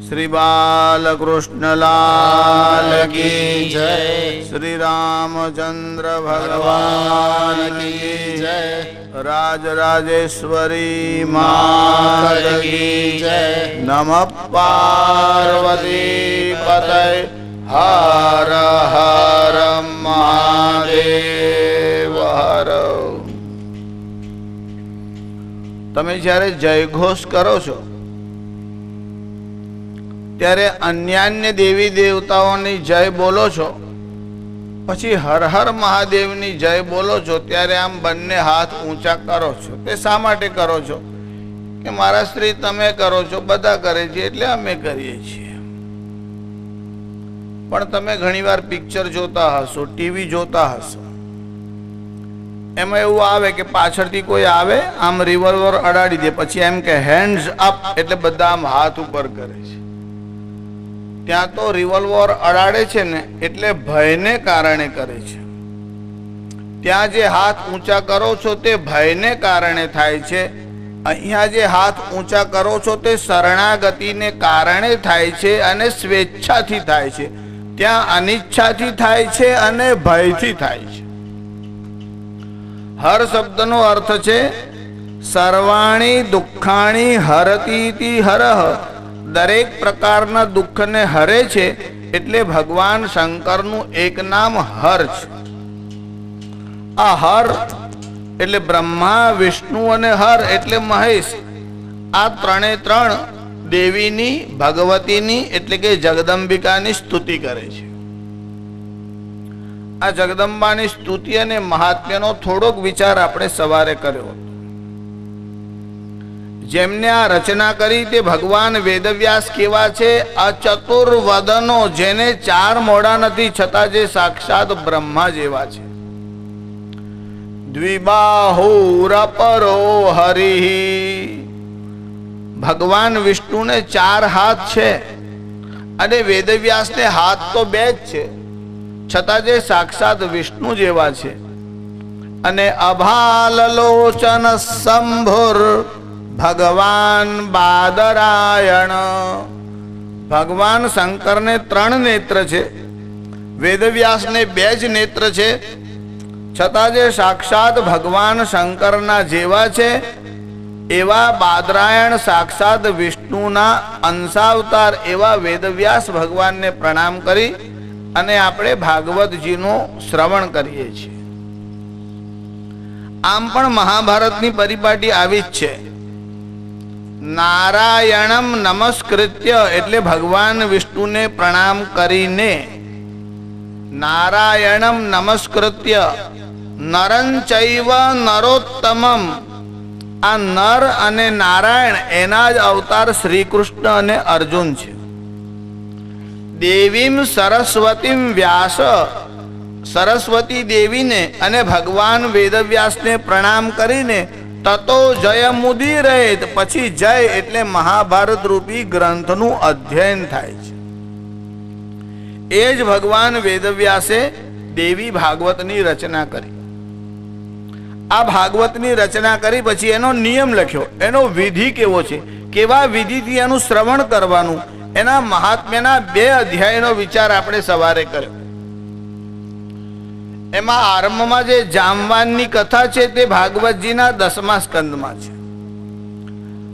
श्री बालकृष्ण लाल की जय। श्री रामचंद्र भगवान की जय। राजराजेश्वरी माता की जय। नमः पार्वती पतये हर हर महादेव हर। તમે જ્યારે જયઘોષ કરો છો ત્યારે અન્યાન્ય દેવી દેવતાઓની જય બોલો છો, પછી હર હર મહાદેવની જય બોલો છો ત્યારે આમ બંને હાથ ઊંચા કરો છો. તે શા માટે કરો છો? કે મારા શ્રી તમે કરો છો, બધા કરે છે એટલે અમે કરીએ છીએ. પણ તમે ઘણીવાર પિક્ચર જોતા હશો, ટીવી જોતા હશો, એમાં એવું આવે કે પાછળથી કોઈ આવે આમ રિવોલ્વર અડાડી દે, પછી એમ કે હેન્ડ્સ અપ, એટલે બધા આમ હાથ ઉપર કરે છે. ત્યાં તો રિવોલ્વર અડાડે છે ને એટલે ભયને કારણે કરે છે. ત્યાં જે હાથ ઊંચા કરો છો તે ભયને કારણે થાય છે. અહીંયા જે હાથ ઊંચા કરો છો તે શરણાગતિને કારણે થાય છે અને સ્વેચ્છાથી થાય છે. ત્યાં અનિચ્છાથી થાય છે અને ભયથી થાય છે. હર શબ્દનો અર્થ છે સર્વાણી દુઃખાણી હરતીતિ હરહ. દરેક પ્રકારના દુઃખને હરે છે એટલે ભગવાન શંકરનું એક નામ હર છે. આ હર એટલે બ્રહ્મા, વિષ્ણુ અને હર એટલે મહેશ. આ ત્રણે ત્રણ દેવીની, ભગવતીની એટલે કે જગદંબિકાની સ્તુતિ કરે છે. આ જગદંબાની સ્તુતિ અને મહાત્મ્યનો થોડોક વિચાર આપણે સવારે કર્યો. જેમને આ રચના કરી તે ભગવાન વેદવ્યાસ કેવા છે? અચતુર્વદનો, જેને ચાર મોઢા નથી છતાં જે સાક્ષાત બ્રહ્મા જેવા છે. દ્વિબાહુરપરો હરિ, ભગવાન વિષ્ણુને ચાર હાથ છે અને વેદવ્યાસને હાથ તો બે જ છે, છતાં જે સાક્ષાત વિષ્ણુ જેવા છે. અને અભાલલોચન શંભુર, ભગવાન બાદરાયણ. ભગવાન શંકરને ત્રણ નેત્ર છે, વેદવ્યાસને બે જ નેત્ર છે, છતાં જે સાક્ષાત ભગવાન શંકરના જેવા છે એવા બાદરાયણ સાક્ષાત વિષ્ણુના અંશાવતાર એવા વેદવ્યાસ ભગવાનને પ્રણામ કરી અને આપણે ભાગવતજીનું શ્રવણ કરીએ છીએ. આમ પણ મહાભારતની પરિપાટી આવી જ છે. નારાયણમ નમસ્કૃત્ય એટલે ભગવાન વિષ્ણુને પ્રણામ કરીને, નારાયણમ નમસ્કૃત્ય નરં ચૈવ નરોત્તમમ. આ નર અને નારાયણ એના જ અવતાર શ્રી કૃષ્ણ અને અર્જુન છે. દેવીમ સરસ્વતીમ વ્યાસ, સરસ્વતી દેવીને અને ભગવાન વેદવ્યાસને પ્રણામ કરીને તતો જય મુદિરેત, પછી જય એટલે મહાભારત રૂપી ગ્રંથનું અધ્યયન થાય છે. એ જ ભગવાન વેદવ્યાસે દેવી ભાગવતની રચના કરી. આ ભાગવતની રચના કરી પછી એનો નિયમ લખ્યો, એનો વિધિ કેવો છે, કેવા વિધિથી એનું શ્રવણ કરવાનું, એના મહાત્મ્યના 2 અધ્યાયનો વિચાર આપણે સવારે કર્યો. એમાં આરંભમાં જે જામવાનની કથા છે તે ભાગવતજીના 10મા સ્કંદમાં છે.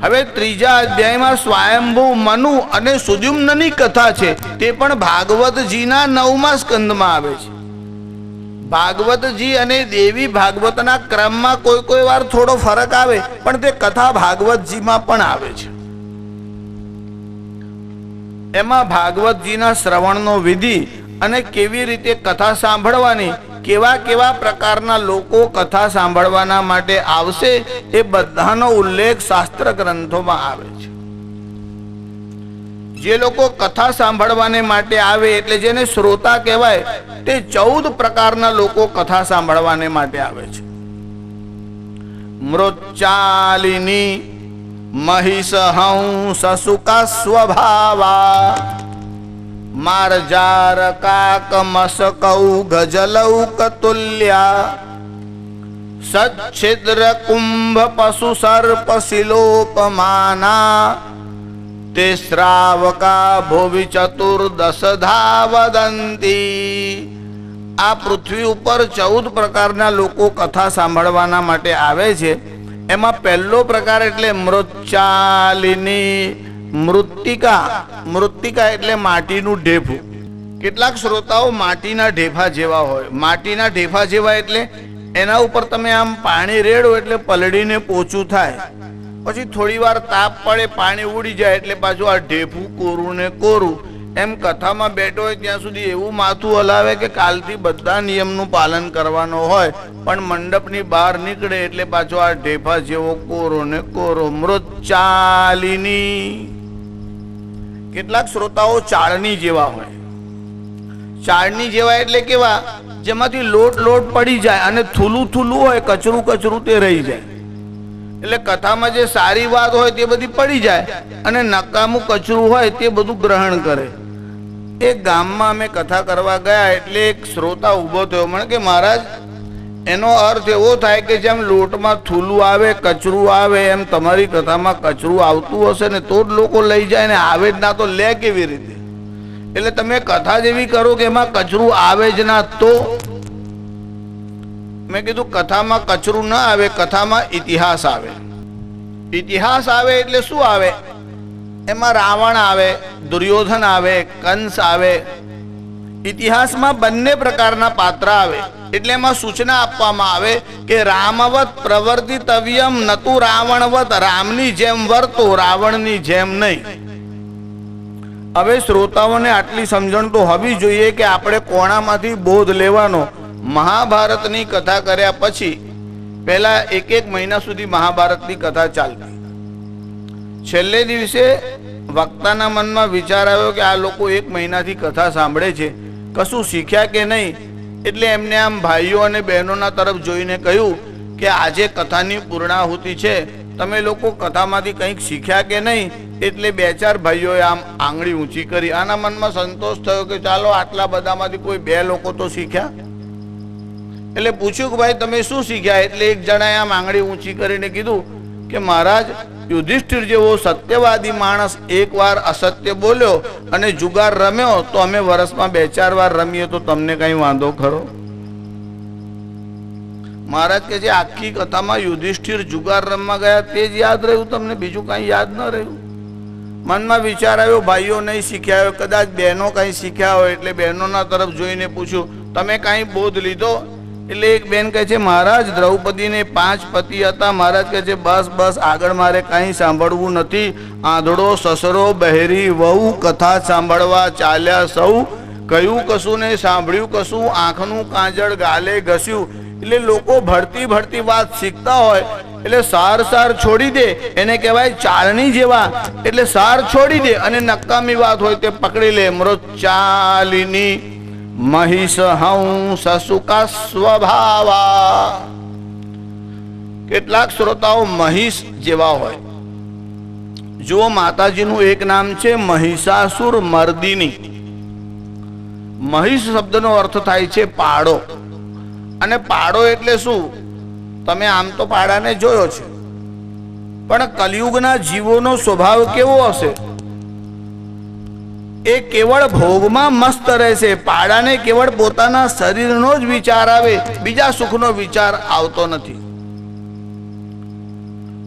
હવે 3જા અધ્યાયમાં સ્વયંભૂ મનુ અને સુદ્યુમ્નની કથા છે, તે પણ ભાગવતજીના 9મા સ્કંદમાં આવે છે. ભાગવતજી અને દેવી ભાગવતના ક્રમમાં કોઈ વાર થોડો ફરક આવે, પણ તે કથા ભાગવતજીમાં પણ આવે છે. એમાં ભાગવતજીના શ્રવણનો વિધિ અને કેવી રીતે કથા સાંભળવાની, કેવા કેવા પ્રકારના લોકો કથા સાંભળવાના માટે આવશે, એ બધાનો ઉલ્લેખ શાસ્ત્ર ગ્રંથોમાં આવે છે. જે લોકો કથા સાંભળવાને માટે આવે એટલે જેને શ્રોતા કહેવાય, તે 14 પ્રકારના લોકો કથા સાંભળવાને માટે આવે છે. મૃચ્ચાલિની महिष हंस सुका स्वभावा मार्जार काक मसकौ गजलौक तुल्या सच्छिद्र कुंभ पशु सर्प शिलोपमाना તે શ્રાવકા ભુવિ ચતુર્દશધા વદંતી. આ પૃથ્વી ઉપર 14 પ્રકારના લોકો કથા સાંભળવાના માટે આવે છે. એમાં પહેલો પ્રકાર એટલે મૃત્ચાલિની. મૃત્તિકા એટલે માટીનું ઢેફું. કેટલાક શ્રોતાઓ માટીના ઢેફા જેવા હોય. માટીના ઢેફા જેવા એટલે એના ઉપર તમે આમ પાણી રેડો એટલે પલળીને પોચું થાય, પછી થોડી વાર તાપ પડે, પાણી ઉડી જાય એટલે પાછું આ ઢેફું કોરું ને કોરું. એમ કથામાં બેઠો હોય ત્યાં સુધી એવું માથું હલાવે કે કાલથી બધા નિયમનું પાલન કરવાનું હોય, પણ મંડપની બહાર નીકળે એટલે પાછો આ ઢેફા જેવો કોરો ને કોરો. મૃત્ચાલિની. કેટલાક શ્રોતાઓ ચાળણી જેવા હોય. ચાળણી જેવા એટલે કેવા? જેમાંથી લોટ પડી જાય અને થૂલું હોય, કચરું તે રહી જાય. એટલે કથામાં જે સારી વાત હોય તે બધી પડી જાય અને નકામું કચરું હોય તે બધું ગ્રહણ કરે. એક ગામમાં અમે કથા કરવા ગયા એટલે એક શ્રોતા ઊભો થયો. મને કે મહારાજ, એનો અર્થ એવો થાય કે જેમ લોટમાં થૂલું આવે, કચરું આવે, એમ તમારી કથામાં કચરું આવતું હશે ને તો જ લોકો લઈ જાય, ને આવે જ ના તો લે કેવી રીતે? એટલે તમે કથા જેવી કરો કે એમાં કચરું આવે જ ના તો? મેં કીધું કથામાં કચરું ના આવે, કથામાં ઇતિહાસ આવે. ઇતિહાસ આવે એટલે શું આવે? એમાં રાવણ આવે, દુર્યોધન આવે, કંસ આવે. ઇતિહાસમાં બંને પ્રકારના પાત્ર આવે. એટલે એમાં સૂચના આપવામાં આવે કે રામવત પ્રવર્તિતવ્યમ નતુ રાવણવત. રામની જેમ વર્તો, રાવણની જેમ નહીં. હવે શ્રોતાઓને આટલી સમજણ તો હોવી જોઈએ કે આપણે કોણામાંથી બોધ લેવાનો. મહાભારતની કથા કર્યા પછી પહેલા એક મહિના સુધી મહાભારતની કથા ચાલતી. છેલ્લે દિવસે વક્તાના મનમાં વિચાર આવ્યો કે આ લોકો 1 મહિનાથી કથા સાંભળે છે, કશું શીખ્યા કે નહીં. એટલે એમને આમ ભાઈઓ અને બહેનોના તરફ જોઈને કહ્યું કે આજે કથાની પૂર્ણાહુતિ છે, તમે લોકો કથામાંથી કંઈક શીખ્યા કે નહીં? એટલે 2-4 ભાઈઓએ આમ આંગળી ઊંચી કરી. આના મનમાં સંતોષ થયો કે ચાલો આટલા બધામાંથી કોઈ 2 લોકો તો શીખ્યા. એટલે પૂછ્યું કે ભાઈ તમે શું શીખ્યા? એટલે એક જણાએ આમ આંગળી ઊંચી કરીને કીધું કે મહારાજ, યુધિષ્ઠિર જેવો સત્યવાદી માણસ એકવાર અસત્ય બોલ્યો અને જુગાર રમ્યો તો અમે વર્ષમાં 2-4 વાર રમીએ તો તમને કઈ વાંધો ખરો? મહારાજ કે જે આખી કથામાં યુધિષ્ઠિર જુગાર રમવા ગયા તે જ યાદ રહ્યું તમને, બીજું કઈ યાદ ન રહ્યું? મનમાં વિચાર આવ્યો ભાઈઓ નહીં શીખ્યા હોય, કદાચ બહેનો કઈ શીખ્યા હોય. એટલે બહેનોના તરફ જોઈને પૂછ્યું તમે કઈ બોધ લીધો? એટલે એક બેન કહે છે મહારાજ, દ્રૌપદીને 5 પતિ હતા. મહારાજ કહે છે બસ આગળ મારે કંઈ સાંભળવું નથી. આંધળો, સસરો, બહેરી, વહુ કથા સાંભળવા ચાલ્યા સૌ. કયું કશું ને સાંભળ્યું કશું, આંખનું કાજળ ગાલે ઘસ્યું. એટલે લોકો ભળતી વાત શીખતા હોય એટલે સાર છોડી દે, એને કહેવાય ચાળણી જેવા. એટલે સાર છોડી દે અને નકામી વાત હોય તે પકડી લે. મૃત્ચાલિની મહિષ હંસ સુકા સ્વભાવા. કેટલાક શ્રોતાઓ મહિષ જેવા હોય. જો માતાજીનું એક નામ છે મહિષાસુર મર્દિની. મહિષ શબ્દનો અર્થ થાય છે પાડો. અને પાડો એટલે શું? તમે આમ તો પાડાને જોયો છે, પણ કલિયુગના જીવોનો સ્વભાવ કેવો હશે? એ કેવળ ભોગમાં મસ્ત રહેશે. પાડાને કેવળ પોતાના શરીરનો જ વિચાર આવે, બીજા સુખનો વિચાર આવતો નથી.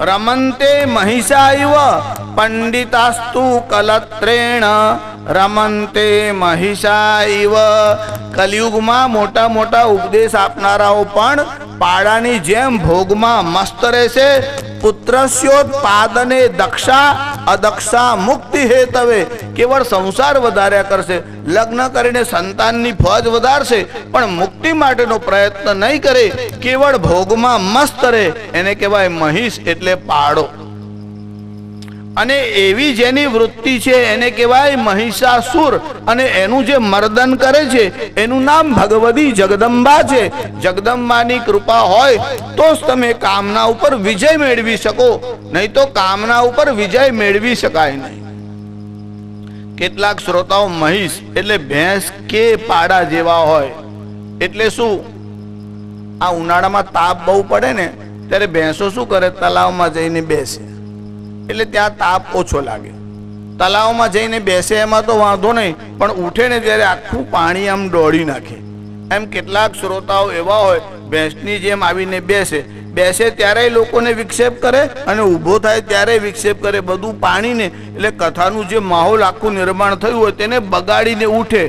રમંતે મહિષાઈવ પંડિતાસ્તુ કલત્રેણ. રમંતે મહિષાઈવ. કલિયુગમાં મોટા ઉપદેશ આપનારાઓ પણ પાડાની જેમ ભોગમાં મસ્ત રહેશે. પુત્રસ્યોત્પાદને દક્ષા અદક્ષા મુક્તિ હેતવે. કેવળ સંસાર વધાર્યા કરશે, લગ્ન કરીને સંતાનની ફોજ વધારશે, પણ મુક્તિ માટેનો પ્રયત્ન નહીં કરે. કેવળ ભોગમાં મસ્ત રહે, એને કહેવાય મહિષ એટલે પાડો. અને એવી જેની વૃત્તિ છે એને કહેવાય મહિષાસુર. અને એનું જે મર્દન કરે છે એનું નામ ભગવતી જગદંબા છે. જગદંબાની કૃપા હોય તો જ તમે કામના ઉપર વિજય મેળવી શકો, નહીં તો કામના ઉપર વિજય મેળવી શકાય નહીં. કેટલાક શ્રોતાઓ મહિષ એટલે ભેંસ કે પાડા જેવા હોય. એટલે શું? આ ઉનાળામાં તાપ બહુ પડે ને ત્યારે ભેંસો શું કરે? તલાવમાં જઈને બેસે એટલે ત્યાં તાપ ઓછો લાગે. તલાવમાં જઈને બેસે એમાં તો વાંધો નહીં, પણ ઉઠે ને ત્યારે આખું પાણી આમ દોડી નાખે. એમ કેટલાક શ્રોતાઓ એવા હોય, ભેંસની જેમ આવીને બેસે ત્યારે લોકોને વિક્ષેપ કરે અને ઊભો થાય ત્યારે વિક્ષેપ કરે, બધું પાણીને. એટલે કથાનું જે માહોલ આખું નિર્માણ થયું હોય તેને બગાડીને ઉઠે.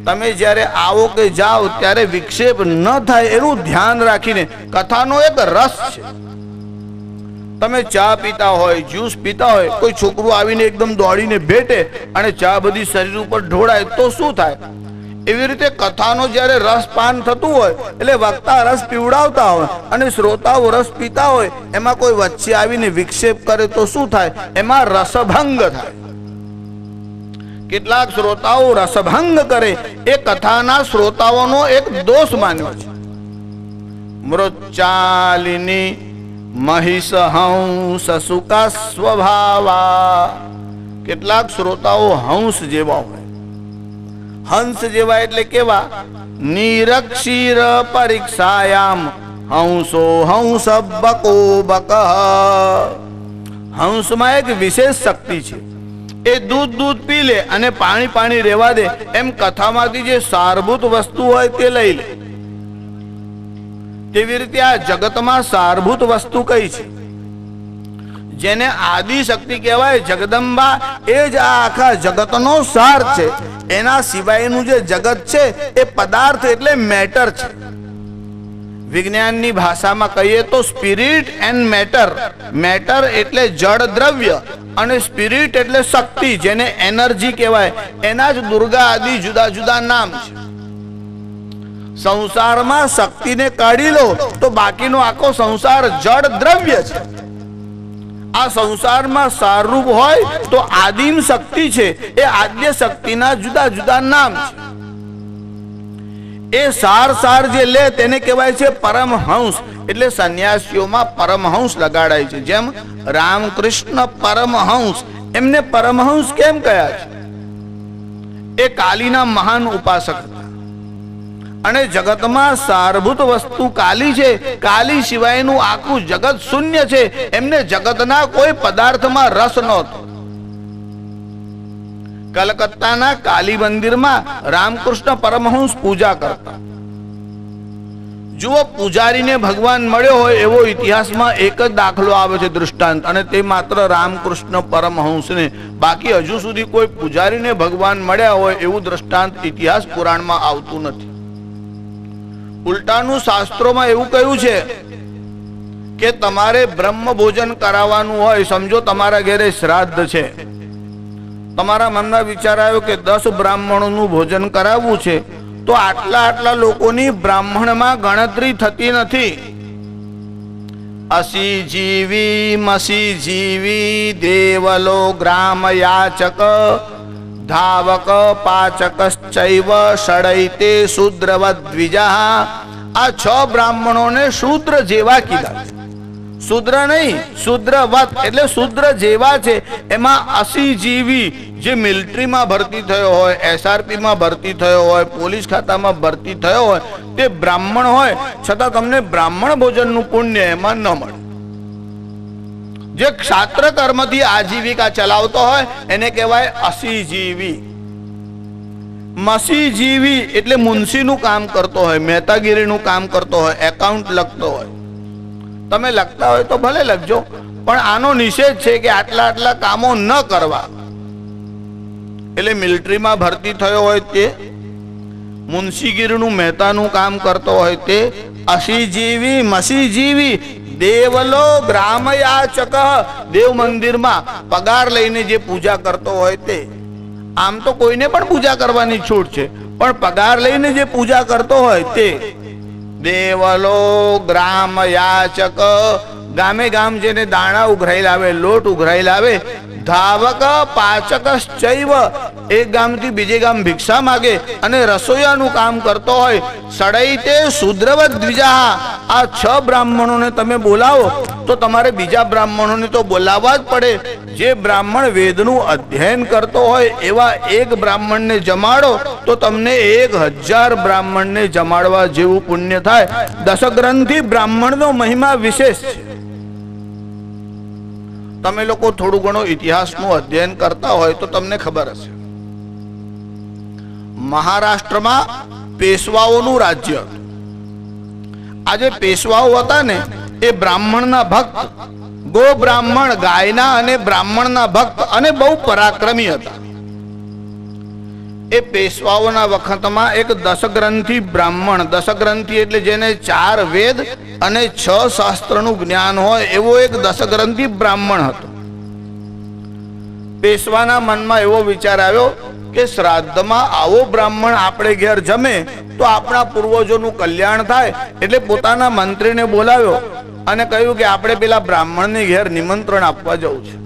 તમે જ્યારે આવો કે જાઓ ત્યારે વિક્ષેપ ન થાય એનું ધ્યાન રાખીને. કથાનો એક રસ છે. તમે ચા પીતા હોય, જ્યુસ પીતા હોય, કોઈ છોકરું આવીને એકદમ દોડીને ભેટે અને ચા બધી શરીર ઉપર ઢોળાય તો શું થાય? એવી રીતે કથાનો જ્યારે રસ પાન થતું હોય એટલે વક્તા રસ પીવડાવતા હોય અને શ્રોતાઓ રસ પીતા હોય, એમાં કોઈ વચ્ચે આવીને વિક્ષેપ કરે તો શું થાય? એમાં રસભંગ થાય. કેટલાક શ્રોતાઓ રસભંગ કરે એ કથાના શ્રોતાઓનો એક દોષ માન્યો છે. મૃચ્ચાલિની મહિષ હંસ સુકા સ્વભાવા. કેટલાક શ્રોતાઓ હંસ જેવા હોય. હંસ જેવા એટલે કેવા? નિરક્ષીર પરીક્ષાયામ હંસો હંસ બકો બક. હંસમાં એક વિશેષ શક્તિ છે. એ દૂધ પી લે અને પાણી રહેવા દે. એમ કથામાંથી જે સારભૂત વસ્તુ હોય તે લઈ લે. તેવી રીતે આ જગતમાં સારભૂત વસ્તુ કઈ છે? જેને આદિ શક્તિ કહેવાય, જગદંબા, એ જ આ આખા જગતનો સાર છે. એના સિવાયનું જે જગત છે એ પદાર્થ એટલે મેટર છે. વિજ્ઞાનની ભાષામાં કહીએ તો સ્પિરિટ એન્ડ મેટર. મેટર એટલે જળ દ્રવ્ય અને સ્પિરિટ એટલે શક્તિ, જેને એનર્જી કહેવાય. એના જ દુર્ગા આદિ જુદા જુદા નામ છે. સંસારમાં શક્તિને કાઢી લો તો બાકીનો આખો સંસાર જળ દ્રવ્ય છે. આ સંસારમાં સારરૂપ હોય તો આદિમ શક્તિ છે, એ આદ્ય શક્તિના જુદા જુદા નામ છે. એ સાર જે લે તેને કહેવાય છે પરમહંસ. એટલે સંન્યાસીઓમાં પરમહંસ લગાડાય છે. જેમ રામકૃષ્ણ પરમહંસ, એમને પરમહંસ કેમ કહ્યા છે? એ કાલીના મહાન ઉપાસક હતા અને જગતમાં સારભૂત વસ્તુ કાલી છે. કાલી સિવાયનું આખું જગત શૂન્ય છે. એમને જગતના કોઈ પદાર્થમાં રસ નહોતો. કલકત્તાના કાલી મંદિરમાં રામકૃષ્ણ પરમહંસ પૂજા કરતા. જુઓ, પૂજારીને ભગવાન મળ્યો હોય એવો ઇતિહાસમાં એક જ દાખલો આવે છે, દૃષ્ટાંત, અને તે માત્ર રામકૃષ્ણ પરમહંસને. બાકી હજુ સુધી કોઈ પૂજારીને ભગવાન મળ્યા હોય એવું દૃષ્ટાંત ઇતિહાસ પુરાણમાં આવતું નથી. ઉલટાનું શાસ્ત્રોમાં એવું કહ્યું છે કે તમારે બ્રહ્મ ભોજન કરાવવાનું હોય. સમજો તમારા ઘરે શ્રાદ્ધ છે, તમારા મનમાં વિચાર આવ્યો કે 10 બ્રાહ્મણોનું ભોજન કરાવવું છે, તો આટલા લોકોની બ્રાહ્મણમાં ગણતરી થતી નથી. અસી જીવી મસી જીવી દેવલો ગ્રામ યાચક ધાવક પાચકશ્ચૈવ ષડૈતે શૂદ્રવદ દ્વિજા. આ 6 બ્રાહ્મણોને શૂદ્ર જેવા કીધા. શૂદ્ર નહીં, શૂદ્રવત એટલે શૂદ્ર જેવા છે. એમાં 80 જીવી, જે મિલિટરીમાં ભરતી થયો હોય, SRPમાં ભરતી થયો હોય, પોલીસ ખાતામાં ભરતી થયો હોય, તે બ્રાહ્મણ હોય છતાં તમને બ્રાહ્મણ ભોજનનું પુણ્ય એમાં ન મળે. જે ક્ષાત્ર કર્મથી આજીવિકા ચલાવતો હોય એને કહેવાય 80 જીવી. મસી જીવી એટલે મુનશીનું કામ કરતો હોય, મહેતાગીરીનું કામ કરતો હોય, એકાઉન્ટ લખતો હોય. તમે લખતા હોય તો ભલે લખજો, પણ આનો નિષેધ છે કે આટલા કામો ન કરવા. એટલે મિલિટરીમાં ભરતી થયો હોય તે, મુનશીગીરીનું મહેતાનું કામ કરતો હોય તે, 80 જીવી મસી જીવી દેવલો ગ્રામયાચક, દેવ મંદિરમાં પગાર લઈને જે પૂજા કરતો હોય તે. આમ તો કોઈને પણ પૂજા કરવાની છૂટ છે, પણ પગાર લઈને જે પૂજા કરતો હોય તે. દેવલો ગ્રામયાચક, ગામે ગામ જેને દાણા ઉઘરાઈ લાવે, લોટ ઉઘરાઈ લાવે. ધાવક પાચકશ્ચૈવ, એક ગામથી બીજે ગામ ભિક્ષા માગે અને રસોઈયાનું કામ કરતો હોય. ષડૈતે શૂદ્રવદ દ્વિજા. આ 6 બ્રાહ્મણોને તમે બોલાવો તો તમારે બીજા બ્રાહ્મણોને તો બોલાવવા જ પડે. જે બ્રાહ્મણ વેદનું અધ્યયન કરતો હોય એવા એક બ્રાહ્મણને જમાડો તો તમને 1000 બ્રાહ્મણને જમાડવા જેવું પુણ્ય થાય. દશગ્રંથિ બ્રાહ્મણનો મહિમા વિશેષ છે. તમે લોકો થોડું ઘણું ઇતિહાસનું અધ્યયન કરતા હોય તો તમને ખબર હશે, મહારાષ્ટ્રમાં પેશવાઓનું રાજ્ય હતું. આ જે પેશવાઓ હતા ને એ બ્રાહ્મણના ભક્ત, ગો બ્રાહ્મણ, ગાયના અને બ્રાહ્મણના ભક્ત અને બહુ પરાક્રમી હતા. એ પેશવાઓના વખતમાં એક દશગ્રંથિ બ્રાહ્મણ, દશગ્રંથિ એટલે જેને 4 વેદ અને 6 શાસ્ત્રનું જ્ઞાન હોય એવો એક દશગ્રંથિ બ્રાહ્મણ હતો. પેશવાના મનમાં એવો વિચાર આવ્યો કે શ્રાદ્ધમાં આવો બ્રાહ્મણ આપણે ઘેર જમે તો આપણા પૂર્વજોનું કલ્યાણ થાય. એટલે પોતાના મંત્રીને બોલાવ્યો અને કહ્યું કે આપણે પેલા બ્રાહ્મણને ઘેર નિમંત્રણ આપવા જવું છે.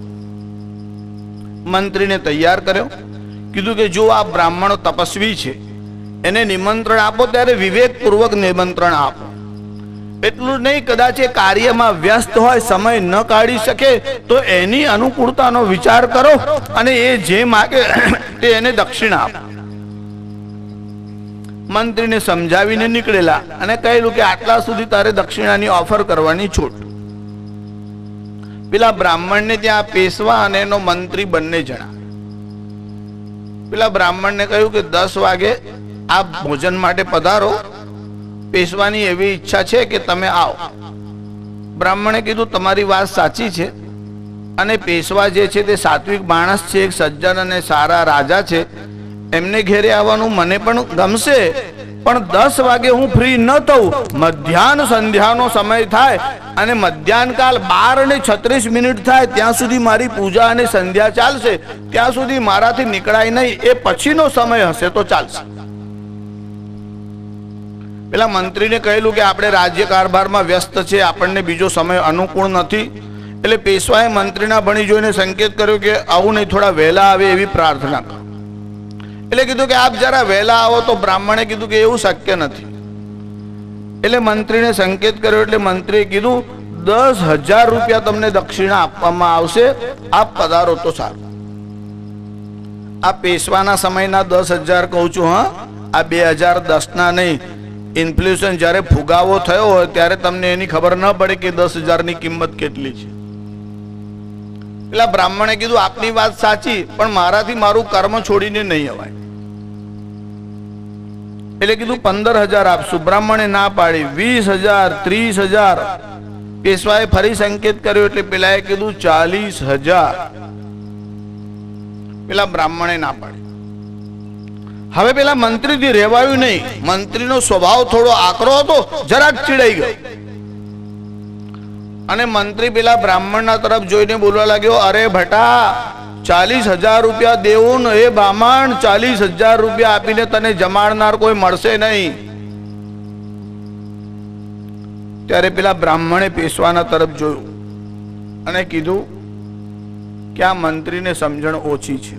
મંત્રીને તૈયાર કર્યો, કીધું કે જો આ બ્રાહ્મણો તપસ્વી છે, એને નિમંત્રણ આપો ત્યારે વિવેકપૂર્વક નિમંત્રણ આપો. એટલું નહીં, કદાચ એ કાર્યમાં વ્યસ્ત હોય, સમય ન કાઢી શકે તો એની અનુકૂળતાનો વિચાર કરો અને એ જે માગે તે એને દક્ષિણા આપો. મંત્રીને સમજાવીને નીકળેલા અને કહેલું કે આટલા સુધી તારે દક્ષિણાની ઓફર કરવાની છૂટ. પેલા બ્રાહ્મણને ત્યાં પેશવા અને એનો મંત્રી બંને જણા. પેલા બ્રાહ્મણને કહ્યું કે 10 વાગે આપ ભોજન માટે પધારો, પેશવાની એવી ઈચ્છા છે કે તમે આવો. બ્રાહ્મણે કીધું તમારી વાત સાચી છે અને પેશવા જે છે તે સાત્વિક માણસ છે, એક સજ્જન અને સારા રાજા છે, એમને ઘેરે આવવાનું મને પણ ગમશે, પણ 10 વાગે હું ફ્રી ન થઉં. મધ્યાહન સંધ્યાનો સમય થાય અને મધ્યાહનકાલ 12:36 થાય ત્યાં સુધી મારી પૂજા અને સંધ્યા ચાલશે, ત્યાં સુધી મારાથી નીકળાય નહીં. એ પછીનો સમય હશે તો ચાલશે. પેલા મંત્રીને કહેલું કે આપણે રાજ્ય કારભારમાં વ્યસ્ત છે, આપણને બીજો સમય અનુકૂળ નથી. એટલે પેશવાએ મંત્રીના ભણી જોઈને સંકેત કર્યો કે આવું નહીં, થોડા વહેલા આવે એવી પ્રાર્થના કરો. એટલે કીધું કે આપ જરા વહેલા આવો. તો બ્રાહ્મણે કીધું કે એવું શક્ય નથી. એટલે મંત્રીને સંકેત કર્યો. એટલે મંત્રીએ કીધું 10,000 રૂપિયા તમને દક્ષિણા આપવામાં આવશે, આપ પધારો તો સારું. આ પેશવાના સમયના 10,000 કહું છું, હા, આ 2010ના નહીં. ઇન્ફ્લેશન જ્યારે ફુગાવો થયો હોય ત્યારે તમને એની ખબર ન પડે કે 10,000ની કિંમત કેટલી છે. પેલા બ્રાહ્મણે કીધું આપની વાત સાચી, પણ મારાથી મારું કર્મ છોડીને નહીં અવાય. એટલે કીધું 15,000 આપશું. બ્રાહ્મણે ના પાડી. 20,000, 30,000. પેશવાએ ફરી સંકેત કર્યો એટલે પેલાએ કીધું 40,000. પેલા બ્રાહ્મણે ના પાડી. હવે પેલા મંત્રીથી રહેવાયું નહીં. મંત્રીનો સ્વભાવ થોડો આકરો હતો, જરાક ચીડાઈ ગયો અને મંત્રી પેલા બ્રાહ્મણના તરફ જોઈને બોલવા લાગ્યો, અરે ભટા, 40,000 રૂપિયા દેવું ને એ બ્રાહ્મણ, 40,000 રૂપિયા આપીને તને જમાડનાર કોઈ મળશે નહીં. ત્યારે પેલા બ્રાહ્મણે પેશવાના તરફ જોયું અને કીધું કે આ મંત્રીને સમજણ ઓછી છે.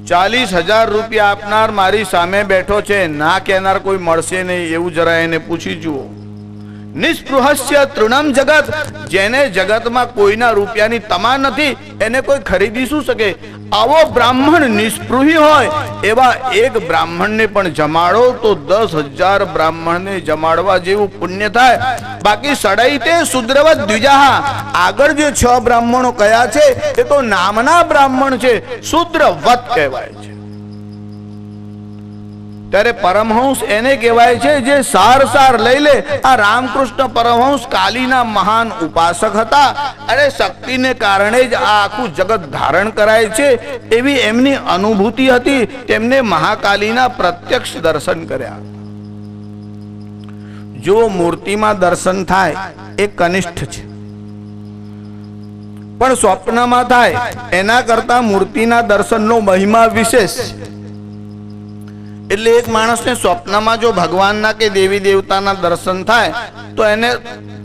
40,000 રૂપિયા આપનાર મારી સામે બેઠો છે, ના કહેનાર કોઈ મળશે નહીં એવું જરા એને પૂછી જુઓ. નિસ્પૃહસ્ય તૃણમ જગત, જેને જગતમાં કોઈના રૂપિયાની તમા નથી એને કોઈ ખરીદી શું શકે. આવો બ્રાહ્મણ નિસ્પૃહી હોય એવા એક બ્રાહ્મણને પણ જમાડો તો 10,000 બ્રાહ્મણને જમાડવા જેવું પુણ્ય થાય. બાકી સડૈતે શુદ્રવત દ્વિજાહ, આગળ જે 6 બ્રાહ્મણો કયા છે એ તો નામના બ્રાહ્મણ છે, શુદ્રવત કહેવાય છે. ત્યારે પરમહંસ એને કહેવાય છે જે સાર લઈ લે. આ રામકૃષ્ણ પરમહંસ કાલીના મહાન ઉપાસક હતા અને શક્તિને કારણે જ આ આખું જગત ધારણ કરાય છે એવી એમની અનુભૂતિ હતી. તેમને મહાકાલીના પ્રત્યક્ષ દર્શન કર્યા. જો મૂર્તિમાં દર્શન થાય એ કનિષ્ઠ છે, પણ સ્વપ્નમાં થાય એના કરતા મૂર્તિના દર્શનનો મહિમા વિશેષ છે. એટલે એક માણસને સ્વપ્નમાં જો ભગવાનના કે દેવી દેવતાના દર્શન થાય તો એને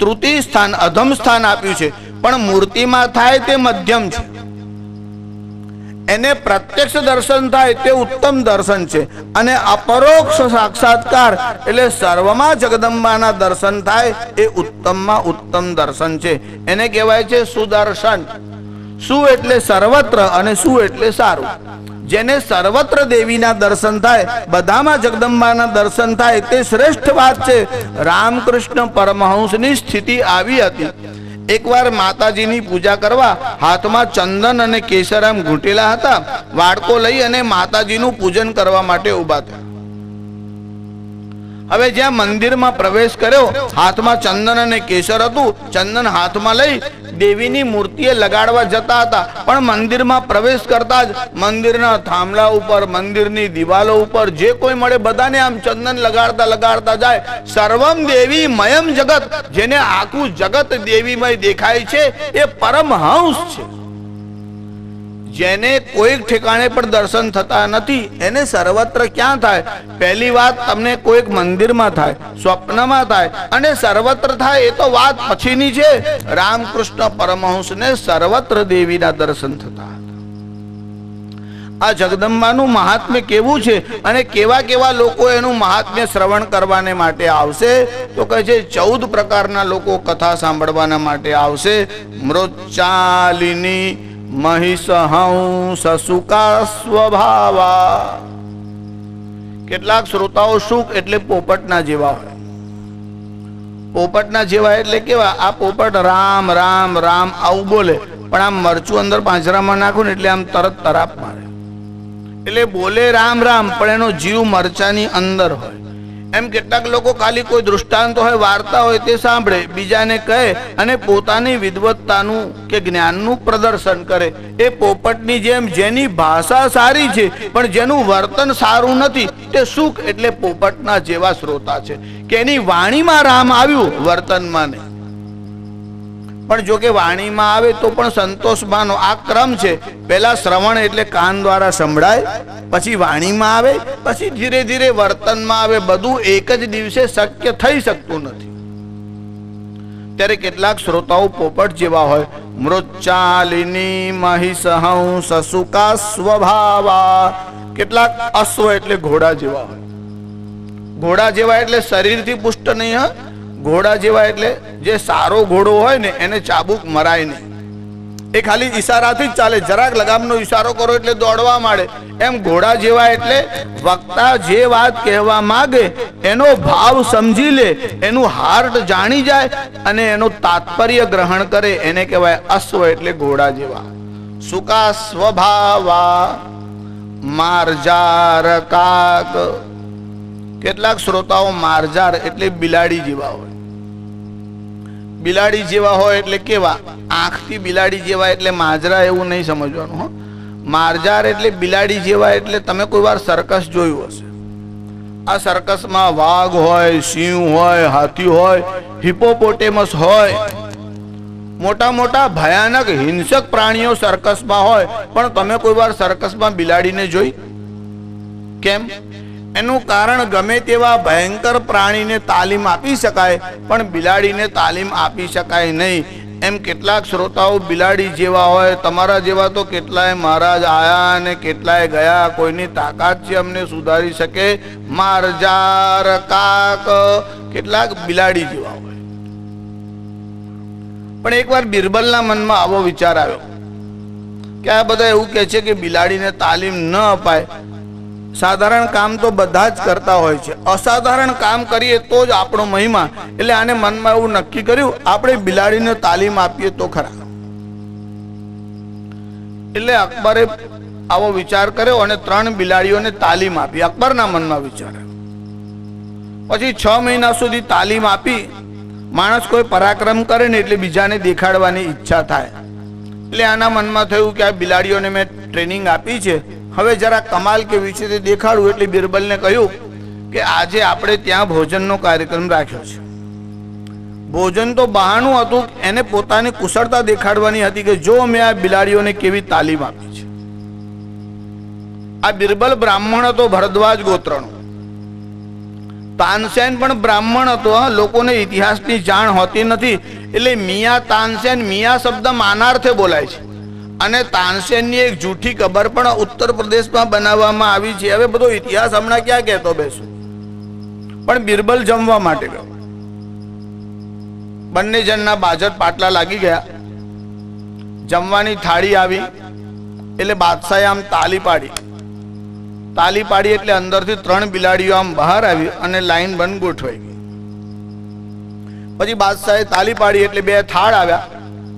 તૃતીય સ્થાન, અધમ સ્થાન આપ્યું છે, પણ મૂર્તિમાં થાય તે મધ્યમ છે. એને પ્રત્યક્ષ દર્શન થાય તે ઉત્તમ દર્શન છે અને અપરોક્ષ સાક્ષાત્કાર એટલે સર્વમાં જગદંબાના દર્શન થાય એ ઉત્તમમાં ઉત્તમ દર્શન છે. એને કહેવાય છે સુદર્શન. સુ એટલે સર્વત્ર અને સુ એટલે સારું. જેને સર્વત્ર દેવીના દર્શન થાય, બધામાં જગદંબાના દર્શન થાય તે શ્રેષ્ઠ વાત છે. રામકૃષ્ણ પરમહંસની સ્થિતિ આવી હતી. એકવાર માતાજીની પૂજા કરવા હાથમાં ચંદન અને કેસર આમ ઘૂંટેલા હતા, વાડકો લઈ અને માતાજીનું પૂજન કરવા માટે ઊભા થયા. હવે જ્યાં મંદિરમાં પ્રવેશ કર્યો, હાથમાં ચંદન અને કેસર હતું. ચંદન હાથમાં લઈ દેવીની મૂર્તિએ લગાડવા જતા હતા, પણ મંદિરમાં પ્રવેશ કરતા જ મંદિરના થાંભલા ઉપર, મંદિરની દિવાલો ઉપર જે કોઈ મળે બધાને આમ ચંદન લગાડતા લગાડતા જાય. સર્વમ દેવી મયમ જગત, જેને આખું જગત દેવીમય દેખાય છે એ પરમહંસ છે. જેને કોઈક ઠેકાણે પણ દર્શન થતા નથી એને સર્વત્ર ક્યાં થાય? પહેલી વાત તમને કોઈક મંદિરમાં થાય, સ્વપ્નમાં થાય, અને સર્વત્ર થાય એ તો વાત પછીની છે. રામકૃષ્ણ પરમહંસને સર્વત્ર દેવીના દર્શન થતા હતા. આ જગદંબાનું મહાત્મ્ય કેવું છે અને કેવા કેવા લોકો એનું મહાત્મ્ય શ્રવણ કરવાને માટે આવશે? તો કહે છે 14 પ્રકારના લોકો કથા સાંભળવાના માટે આવશે. મૃચ્ચાલિની મહિષહંસ સુકા સ્વભાવા. કેટલાક શ્રોતાઓ સુખ એટલે પોપટના જેવા હોય. પોપટના જેવા એટલે કેવા? આ પોપટ રામ રામ રામ આવું બોલે, પણ આમ મરચું અંદર પાંજરામાં નાખો ને એટલે આમ તરત તરાપ મારે. એટલે બોલે રામ રામ, પણ એનો જીવ મરચાની અંદર હોય. એમ કેટલાક લોકો ખાલી કોઈ દૃષ્ટાંત હોય, વાર્તા હોય તે સાંભળે, બીજાને કહે અને પોતાની વિદ્વત્તાનું કે જ્ઞાનનું પ્રદર્શન કરે. એ પોપટની જેમ જેની ભાષા સારી છે પણ જેનું વર્તન સારું નથી, તે સુખ એટલે પોપટના જેવા શ્રોતા છે કે એની વાણીમાં રામ આવ્યું, વર્તનમાં નહીં. પણ જો કે વાણીમાં આવે તો પણ સંતોષ માનો. આ ક્રમ છે. પહેલા શ્રવણ એટલે કાન દ્વારા સંભળાય, પછી વાણીમાં આવે, પછી ધીરે ધીરે વર્તનમાં આવે. બધું એક જ દિવસે શક્ય થઈ શકતું નથી. ત્યારે કેટલાક શ્રોતાઓ પોપટ જેવા હોય. મૃચ્ચાલિની મહિષહંસ સુકા સ્વભાવા. કેટલાક અશ્વ એટલે ઘોડા જેવા હોય. ઘોડા જેવા એટલે શરીરથી પુષ્ટ નહીં, હા, ઘોડા જેવા એટલે જે સારો ઘોડો હોય ને એને ચાબુક મરાય નહીં. એ ખાલી ઈશારાથી જ ચાલે. જરાક લગામનો ઈશારો કરો એટલે દોડવા માંડે. એમ ઘોડા જેવા એટલે વક્તા જે વાત કહેવા માંગે એનો ભાવ સમજી લે, એનું હાર્ટ જાણી જાય અને એનું તાત્પર્ય ગ્રહણ કરે, એને કહેવાય અશ્વ એટલે ઘોડા જેવા. સુકા સ્વભાવા માર્જાર કાક. કેટલાક શ્રોતાઓ માર્જાર એટલે બિલાડી જેવા હોય. બિલાડી જેવા હોય એટલે કેવા? આંખથી બિલાડી જેવા એટલે માજરા એવું નહીં સમજવાનું. હો, માર્જાર એટલે બિલાડી જેવા એટલે તમે કોઈ વાર સર્કસ જોયું હશે. આ સર્કસમાં વાઘ હોય, સિંહ હોય, હાથી હોય, હિપોપોટેમસ હોય, મોટા મોટા ભયાનક હિંસક પ્રાણીઓ સર્કસમાં હોય, પણ તમે કોઈ વાર સર્કસમાં બિલાડીને જોઈ? કેમ? એનું કારણ ગમે તેવા ભયંકર પ્રાણીને તાલીમ આપી શકાય પણ બિલાડીને તાલીમ આપી શકાય નહીં. એમ કેટલાક શ્રોતાઓ બિલાડી જેવા હોય. તમારા જેવા તો કેટલાય મહારાજ આયા અને કેટલાય ગયા. કોઈની તાકાત છે અમને સુધારી શકે? મારજાર કાક. કેટલાક બિલાડી જેવા હોય. પણ એકવાર બિરબલના મનમાં આવો વિચાર આવ્યો કે આ બધા એવું કહે છે કે બિલાડીને તાલીમ ન અપાય. સાધારણ કામ તો બધા જ કરતા હોય છે, અસાધારણ કામ કરીએ તો જ આપણો મહિમા. એટલે આને મનમાં એવું નક્કી કર્યું આપણે બિલાડીને તાલીમ આપીએ તો ખરા. એટલે અકબરે આવો વિચાર કર્યો અને 3 બિલાડીઓને તાલીમ આપી. અકબરના મનમાં વિચાર આવ્યો. પછી 6 મહિના સુધી તાલીમ આપી. માણસ કોઈ પરાક્રમ કરે ને એટલે બીજાને દેખાડવાની ઈચ્છા થાય. એટલે આના મનમાં થયું કે આ બિલાડીઓને મેં ટ્રેનિંગ આપી છે, હવે જરા કમાલ કે વિશે દેખાડું. એટલે બિરબલને કહ્યું કે આજે આપણે ત્યાં ભોજનનો કાર્યક્રમ રાખ્યો છે. ભોજન તો બહાનું હતું, એને પોતાની કુશળતા દેખાડવાની હતી કે જો મેં આ બિલાડીઓને કેવી તાલીમ આપી છે. આ બિરબલ બ્રાહ્મણ હતો, ભરદ્વાજ ગોત્રનો. તાનસેન પણ બ્રાહ્મણ હતો. લોકોને ઇતિહાસની જાણ હોતી નથી, એટલે મિયા તાનસેન, મિયા શબ્દ માનાર્થે બોલાય છે. અને તાનસેનની એક જૂઠી કબર પણ ઉત્તર પ્રદેશમાં બનાવવામાં આવી છે. હવે બધો ઇતિહાસ હમણાં ક્યાં કહેતો બેસું. પણ બિરબલ જમવા માટે ગયો. બંને જણના બાજટ પાટલા લાગી ગયા. જમવાની થાળી આવી એટલે બાદશાહે આમ તાલી પાડી. તાલી પાડી એટલે અંદરથી 3 બિલાડીઓ આમ બહાર આવી અને લાઈન બંધ ગોઠવાઈ ગઈ. પછી બાદશાહે તાલી પાડી એટલે બે થાળ આવ્યા,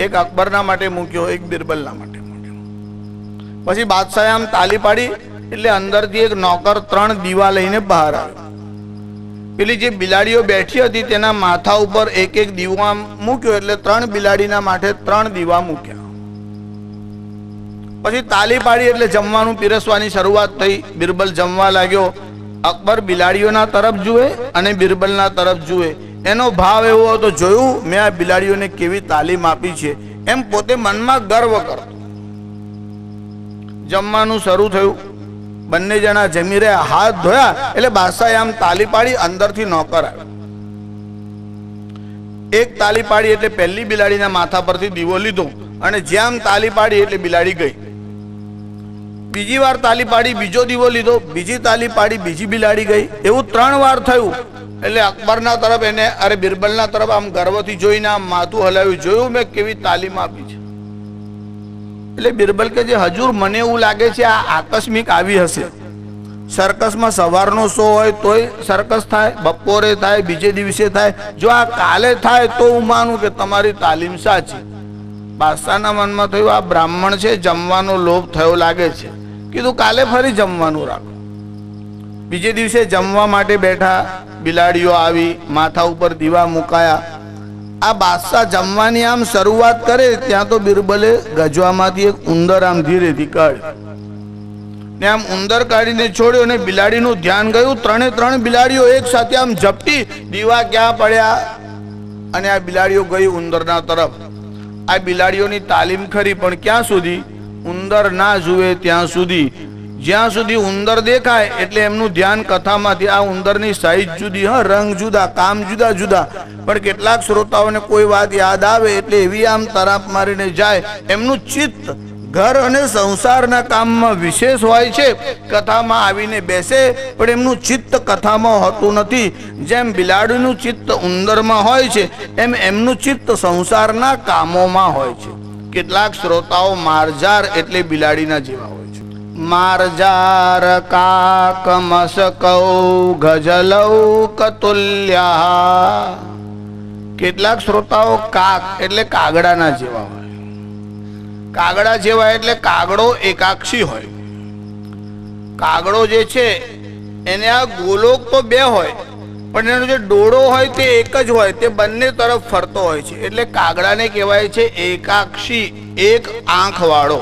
એક અકબરના માટે મૂક્યો, એક બિરબલના માટે મૂક્યો. પછી બાદશાહે આમ તાલી પાડી એટલે અંદરથી એક નોકર 3 દીવા લઈને બહાર આવ્યો. પેલી જે બિલાડીઓ બેઠી હતી તેના માથા ઉપર એક એક દીવો આમ મૂક્યો એટલે 3 બિલાડીના માટે 3 દીવા મૂક્યા. પછી તાલી પાડી એટલે જમવાનું પીરસવાની શરૂઆત થઈ. બિરબલ જમવા લાગ્યો. અકબર બિલાડીઓના તરફ જુએ અને બિરબલના તરફ જુએ. એનો ભાવ એવો હતો, જોયું મેં આ બિલાડીઓને કેવી તાલીમ આપી છે, એમ પોતે મનમાં ગર્વ કરતો. જમવાનું શરૂ થયું. બંને જણા જમી રહ્યા, હાથ ધોયા એટલે બાદશાહે આમ તાલી પાડી, અંદરથી નોકર આવ્યો. એક તાલી પાડી એટલે પહેલી બિલાડીના માથા પરથી દીવો લીધો અને જેમ તાલી પાડી એટલે બિલાડી ગઈ. બીજી વાર તાલી પાડી, બીજો દીવો લીધો, બીજી તાલી પાડી, બીજી બિલાડી ગઈ. એવું 3 વાર થયું. એટલે અકબરના તરફ એને અરે બિરબલના તરફ આમ ગર્વથી જોઈને આમ માથું હલાવ્યું, જોયું મેં કેવી તાલીમ આપી છે. એટલે બિરબલ કે, જે હજુર મને એવું લાગે છે આ આકસ્મિક આવી હશે. સર્કસમાં સવારનો શો હોય તોય સર્કસ થાય, બપોરે થાય, બીજે દિવસે થાય. જો આ કાલે થાય તો હું માનું કે તમારી તાલીમ સાચી. બાદશાહના મનમાં થયું આ બ્રાહ્મણ છે, જમવાનો લોભ થયો લાગે છે. કીધું કાલે ફરી જમવાનું રાખો. બીજે દિવસે જમવા માટે બેઠા. બિલાડીઓ આવી, માથા ઉપર દીવા મુકાયા. આ બાદશાહ જમવાની આમ શરૂઆત કરે ત્યાં તો બિરબલે ગજવામાંથી એક ઉંદર આમ ધીરેથી કાઢ્યો ને આમ ઉંદર કાઢીને છોડ્યો અને બિલાડીનું ધ્યાન ગયું. 3 બિલાડીઓ એક સાથે આમ ઝપટી, દીવા ક્યાં પડ્યા અને આ બિલાડીઓ ગઈ ઉંદરના તરફ. આ બિલાડીઓની તાલીમ ખરી, પણ ક્યાં સુધી? ઉંદર ના જુએ ત્યાં સુધી. જ્યાં સુધી ઉંદર દેખાય એટલે એમનું ધ્યાન કથામાંથી. આ ઉંદરની સાઈઝ જુદી, રંગ જુદા, કામ જુદા જુદા. પણ કેટલાક શ્રોતાઓને કોઈ વાત યાદ આવે એટલે એવી આમ તરાપ મારીને જાય. એમનું ચિત્ત ઘર અને સંસારના કામમાં વિશેષ હોય છે. કથામાં આવીને બેસે પણ એમનું ચિત્ત કથામાં હોતું નથી. જેમ બિલાડીનું ચિત્ત ઉંદરમાં હોય છે એમ એમનું ચિત્ત સંસારના કામોમાં હોય છે. કેટલાક શ્રોતાઓ મારજાર એટલે બિલાડીના જેવા હોય છે. મારજાર કાક મસકૌ ગજલૌ કતુલ્યા. કેટલાક શ્રોતાઓ કાક એટલે કાગડાના જેવા હોય. કાગડા જેવા એટલે કાગડો એકાક્ષી હોય. કાગડો જે છે એને આ ગોલોક તો 2 હોય પણ એનો જે ડોળો હોય તે એક જ હોય, તે બંને તરફ ફરતો હોય છે. એટલે કાગડાને કહેવાય છે એકાક્ષી, એક આંખ વાળો.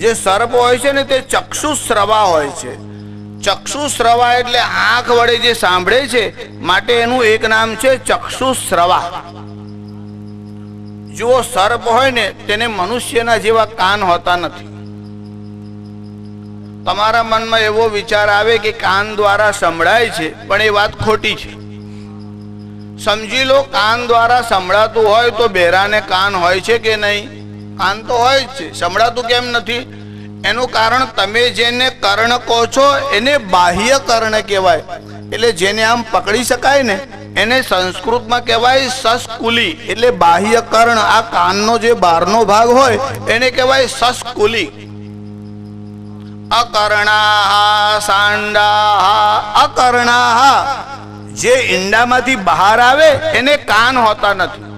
જે સર્પ હોય છે ને તે ચક્ષુશ્રવા હોય છે. ચક્ષુશ્રવા એટલે આંખ વડે જે સાંભળે છે, માટે એનું એક નામ છે ચક્ષુશ્રવા. જો સર્પ હોય ને તેને મનુષ્યના જેવા કાન હોતા નથી. તમારા મનમાં એવો વિચાર આવે કે કાન દ્વારા સંભળાય છે, પણ એ વાત ખોટી છે. સમજી લો, કાન દ્વારા સંભળાતું હોય તો બહેરાને કાન હોય છે કે નહીં? કાન તો હોય જ છે. સંભળાતું કેમ નથી? એનું કારણ તમે જેને કર્ણ કહો છો એને બાહ્ય કર્ણ કહેવાય. એટલે જેને આમ પકડી શકાય ને એને સંસ્કૃતમાં કહેવાય સસ્કુલી. એટલે બાહ્ય કર્ણ, આ કાનનો જે બહારનો ભાગ હોય એને કહેવાય સસ્કુલી. અકર્ણાહ સાંડાહ. અકર્ણાહ જે ઈંડામાંથી બહાર આવે એને કાન હોતા નથી.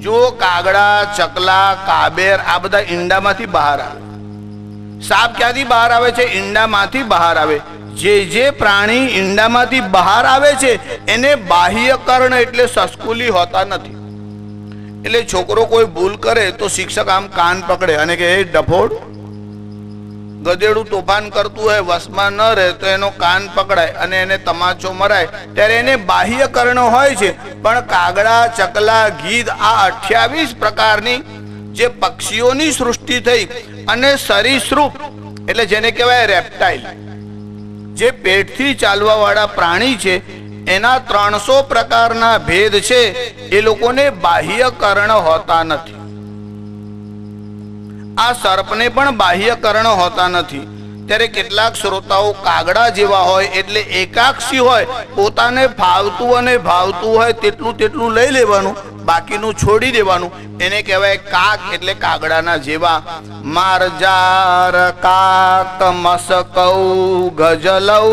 જો કાગડા, ચકલા, કાબેર આ બધા ઈંડામાંથી બહાર આવે. સાપ ક્યાંથી બહાર આવે છે? ઈંડામાંથી બહાર આવે. જે પ્રાણી ઈંડામાંથી બહાર આવે છે એને બાહ્ય કર્ણ એટલે સસ્કુલી હોતા નથી. એટલે છોકરો કોઈ ભૂલ કરે તો શિક્ષક આમ કાન પકડે અને કે એ ડફોડ, ગધેડું તોફાન કરતું હોય, વશમાં ન રહે તો એનો કાન પકડાય અને એને તમાચો મરાય. ત્યારે એને બાહ્ય કર્ણ હોય છે. પણ કાગડા, ચકલા, ગીધ આ 28 પ્રકારની જે પક્ષીઓની સૃષ્ટિ થઈ અને સરીસૃપ એટલે જેને કહેવાય રેપ્ટાઇલ, જે પેટથી ચાલવા વાળા પ્રાણી છે, એના 300 પ્રકારના ભેદ છે. એ લોકોને બાહ્ય કર્ણ હોતા નથી. આ સર્પને પણ બાહ્ય કર્ણ હોતા નથી. ત્યારે કેટલાક શ્રોતાઓ કાગડા જેવા હોય એટલે એકાક્ષી હોય. પોતાને ફાવતું અને ભાવતું હોય તેટલું લઈ લેવાનું, બાકીનું છોડી દેવાનું. એને કહેવાય કાક એટલે કાગડાના જેવા. મારજાર કાક મસકૌ ગજલૌ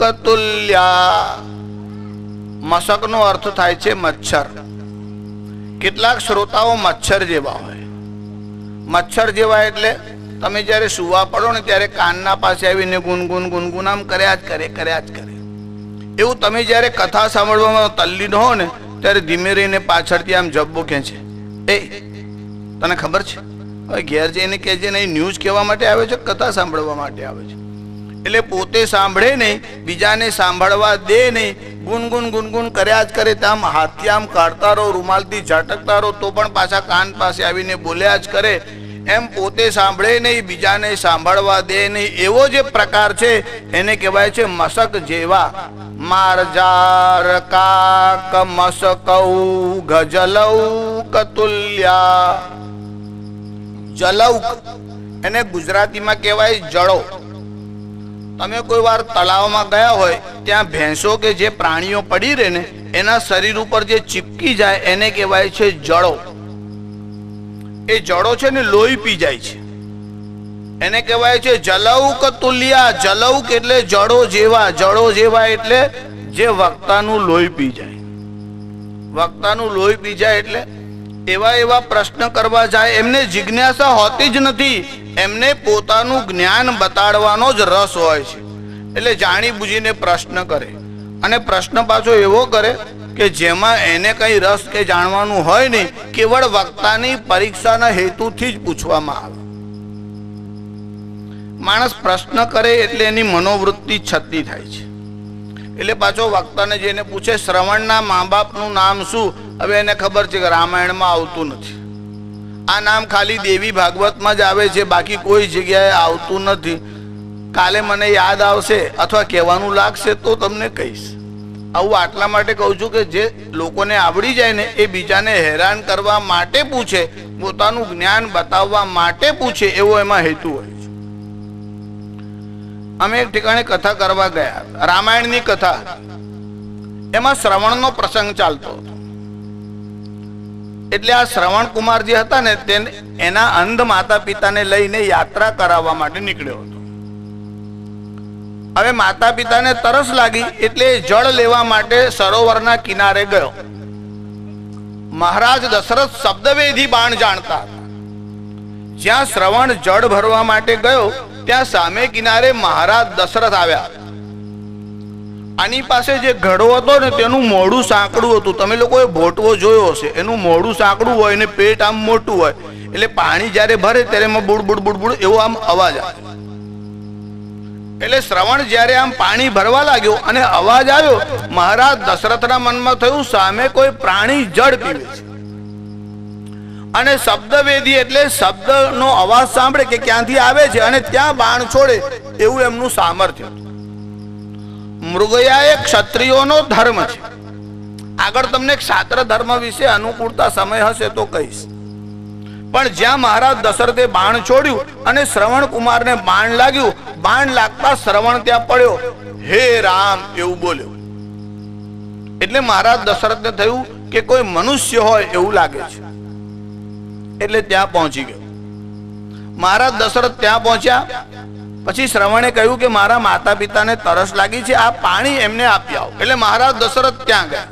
કતુલ્યા. મશકનો અર્થ થાય છે મચ્છર. કેટલાક શ્રોતાઓ મચ્છર જેવા હોય. મચ્છર જેવા એટલે તમે જ્યારે સુવા પડો ને ત્યારે કાનના પાસે આવીને ગુનગુન ગુનગુન આમ કર્યા જ કરે. એવું તમે જ્યારે કથા સાંભળવામાં તલ્લીન હો ને ત્યારે ધીમે રહીને પાછળથી આમ જબ્બો ખેંચે. એ તને ખબર છે? હવે ઘેર જઈને કહેજે નહીં, ન્યૂઝ કહેવા માટે આવે છે, કથા સાંભળવા માટે આવે છે. એટલે પોતે સાંભળે નહીં, બીજાને સાંભળવા દે નહીં, ગુનગુન ગુનગુન કર્યા જ કરે. આમ હાથથી આમ કાઢતા રહો, રૂમાલથી ઝાટકતા રહો તો પણ પાછા કાન પાસે આવીને બોલ્યા જ કરે. એમ પોતે સાંભળે નહીં, બીજાને સાંભળવા દે નહીં, એવો જે પ્રકાર છે એને કહેવાય છે મશક જેવા. મારજાર કાક મશકૌ ગજલૌક તુલ્યા. જલૌક એને ગુજરાતીમાં કહેવાય જળો. તમે કોઈ વાર તળાવમાં ગયા હોય, ત્યાં ભેંસો કે જે પ્રાણીઓ પડી રહે ને એના શરીર ઉપર જે ચીપકી જાય એને કહેવાય છે જળો. એ જળો છે ને લોહી પી જાય છે, એને કહેવાય છે જલૌક તુલ્યા. જલૌક એટલે જળો જેવા. જળો જેવા એટલે જે વક્તાનું લોહી પી જાય. વક્તાનું લોહી પી જાય એટલે એવા પ્રશ્ન કરવા જાય. એમને જિજ્ઞાસા હોતી જ નથી, એમને પોતાનું જ્ઞાન બતાડવાનો જ રસ હોય છે. એટલે જાણી બુજીને પ્રશ્ન કરે, અને પ્રશ્ન પાછો એવો કરે કે જેમાં એને કઈ રસ કે જાણવાનું હોય નહીં, કેવળ વક્તાની પરીક્ષાના હેતુથી જ પૂછવામાં આવે. માણસ પ્રશ્ન કરે એટલે એની મનોવૃત્તિ છતી થાય છે. એટલે પાછો વક્તાને જઈને પૂછે, શ્રવણના મા બાપનું નામ શું? હવે એને ખબર છે કે રામાયણમાં આવતું નથી. આ નામ ખાલી દેવી ભાગવતમાં જ આવે છે, બાકી કોઈ જગ્યાએ આવતું નથી. કાલે મને યાદ આવશે અથવા કહેવાનું લાગશે તો તમને કહીશ. આવું આટલા માટે કહું છું કે જે લોકોને આવડી જાય ને એ બીજાને હેરાન કરવા માટે પૂછે, પોતાનું જ્ઞાન બતાવવા માટે પૂછે, એવો એમાં હેતુ હોય છે. અમે એક ઠેકાણે કથા કરવા ગયા, રામાયણની કથા. એમાં શ્રવણનો પ્રસંગ ચાલતો હતો. એટલે આ શ્રવણ કુમાર જે હતા ને તેને એના અંધ માતા પિતાને લઈને યાત્રા કરાવવા માટે નીકળ્યો હતો. હવે માતા પિતાને તરસ લાગી એટલે જળ લેવા માટે સરોવરના કિનારે ગયો. મહારાજ દશરથ શબ્દવેધી બાણ જાણતા હતા. જ્યાં શ્રવણ જળ ભરવા માટે ગયો ત્યાં સામે કિનારે મહારાજ દશરથ આવ્યા. આની પાસે જે ઘડો હતો ને તેનું મોઢું સાંકડું હતું. તમે લોકોએ ભોટવો જોયો હશે, એનું મોઢું સાંકડું હોય ને પેટ આમ મોટું હોય, એટલે પાણી જ્યારે ભરે ત્યારે એમાં બુડ બુડ બુડ બુડ એવો આમ અવાજ આવે. એટલે શ્રવણ જ્યારે આમ પાણી ભરવા લાગ્યો અને અવાજ આવ્યો, મહારાજ દશરથના મનમાં થયું સામે કોઈ પ્રાણી જળ પીવે છે. અને શબ્દવેદી એટલે શબ્દનો અવાજ સાંભળે કે ક્યાંથી આવે છે અને ત્યાં બાણ છોડે એવું એમનું સામર્થ્ય હતું. મૃગયા એ ક્ષત્રિયોનો ધર્મ છે. આગળ તમને ક્ષાત્ર ધર્મ વિશે અનુકૂળતા સમય હશે તો કહીશ. પણ જ્યાં મહારાજ દશરથે બાણ છોડ્યું અને શ્રવણ કુમારને બાણ લાગ્યું, બાણ લાગતા શ્રવણ ત્યાં પડ્યો, હે રામ એવું બોલ્યો. એટલે મહારાજ દશરથને થયું કે કોઈ મનુષ્ય હોય એવું લાગે છે. એટલે ત્યાં પહોંચી ગયો. મહારાજ દશરથ ત્યાં પહોંચ્યા. પછી શ્રવણે કહ્યું કે મારા માતા પિતાને તરસ લાગી છે, આ પાણી એમને આપી આવો. એટલે મહારાજ દશરથ ત્યાં ગયા.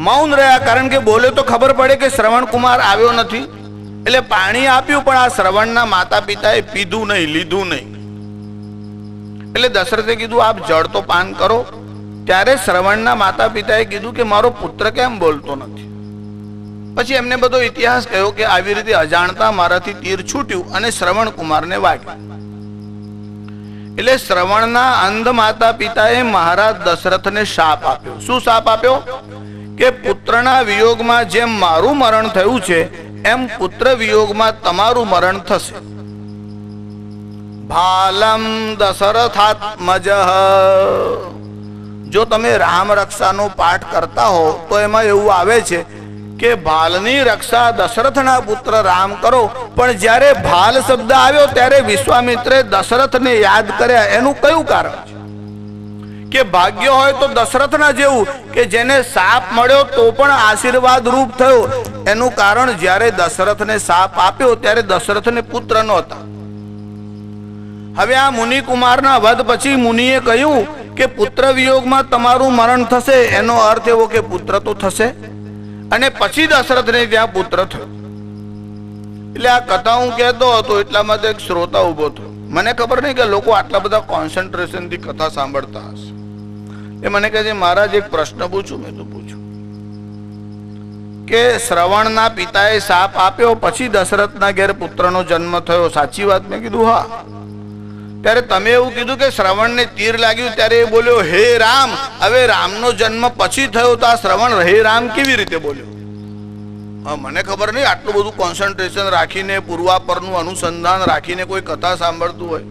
મૌન રહ્યા, કારણ કે બોલે તો ખબર પડે કે શ્રવણ કુમાર આવ્યો નથી. એટલે પાણી આપ્યું, પણ આ શ્રવણના માતા પિતાએ પીધું નહીં, લીધું નહીં. એટલે દશરથે કીધું આપ જળ તો પાન કરો. ત્યારે શ્રવણના માતા પિતાએ કીધું કે મારો પુત્ર કેમ બોલતો નથી. પછી એમને બધો ઇતિહાસ કહ્યો કે આવી રીતે અજાણતા મારાથી તીર છૂટ્યું અને શ્રવણ કુમારને વાગ્યું. એટલે શ્રવણના અંધ માતા પિતાએ મહારાજ દશરથને શાપ આપ્યો. શું શાપ આપ્યો? કે પુત્રના વિયોગમાં જેમ મારું મરણ થયું છે એમ પુત્ર વિયોગમાં તમારું મરણ થશે. ભાલમ દશરથાત્મજ. જો તમે રામ રક્ષાનો પાઠ કરતા હો તો એમાં એવું આવે છે કે ભાલની રક્ષા દશરથના પુત્ર રામ કરો. પણ જ્યારે ભાલ શબ્દ આવ્યો ત્યારે વિશ્વામિત્રે દશરથને યાદ કર્યા. એનું કયું કારણ છે? કે ભાગ્ય હોય તો દશરથના જેવું કે જેને શાપ મળ્યો તો પણ આશીર્વાદ રૂપ થયો. એનું કારણ જ્યારે દશરથને શાપ આપ્યો ત્યારે દશરથને પુત્ર નહોતા. હવે આ મુનિ કુમારના વધ પછી મુનિએ કહ્યું કે પુત્ર વિયોગમાં તમારું મરણ થશે, એનો અર્થ એવો કે પુત્ર તો થશે. અને પછી દશરથને ત્યાં પુત્ર થયો. એટલે આ કથા હું કહેતો હતો એટલામાં એક શ્રોતા ઉભો થયો. મને ખબર નહીં કે લોકો આટલા બધા કોન્સન્ટ્રેશનથી કથા સાંભળતા હશે. એ મને કહે છે, મહારાજ એક પ્રશ્ન પૂછું. મેં તો પૂછ્યું કે શ્રવણના પિતાએ શાપ આપ્યો, પછી દશરથના ઘેર પુત્રનો જન્મ થયો, સાચી વાત? મેં કીધું હા. ત્યારે તમે એવું કીધું કે શ્રવણને તીર લાગ્યું ત્યારે એ બોલ્યો હે રામ. હવે રામનો જન્મ પછી થયો તો આ શ્રવણ હે રામ કેવી રીતે બોલ્યો? મને ખબર નહીં આટલું બધું કોન્સન્ટ્રેશન રાખીને, પૂર્વાપરનું અનુસંધાન રાખીને કોઈ કથા સાંભળતું હોય.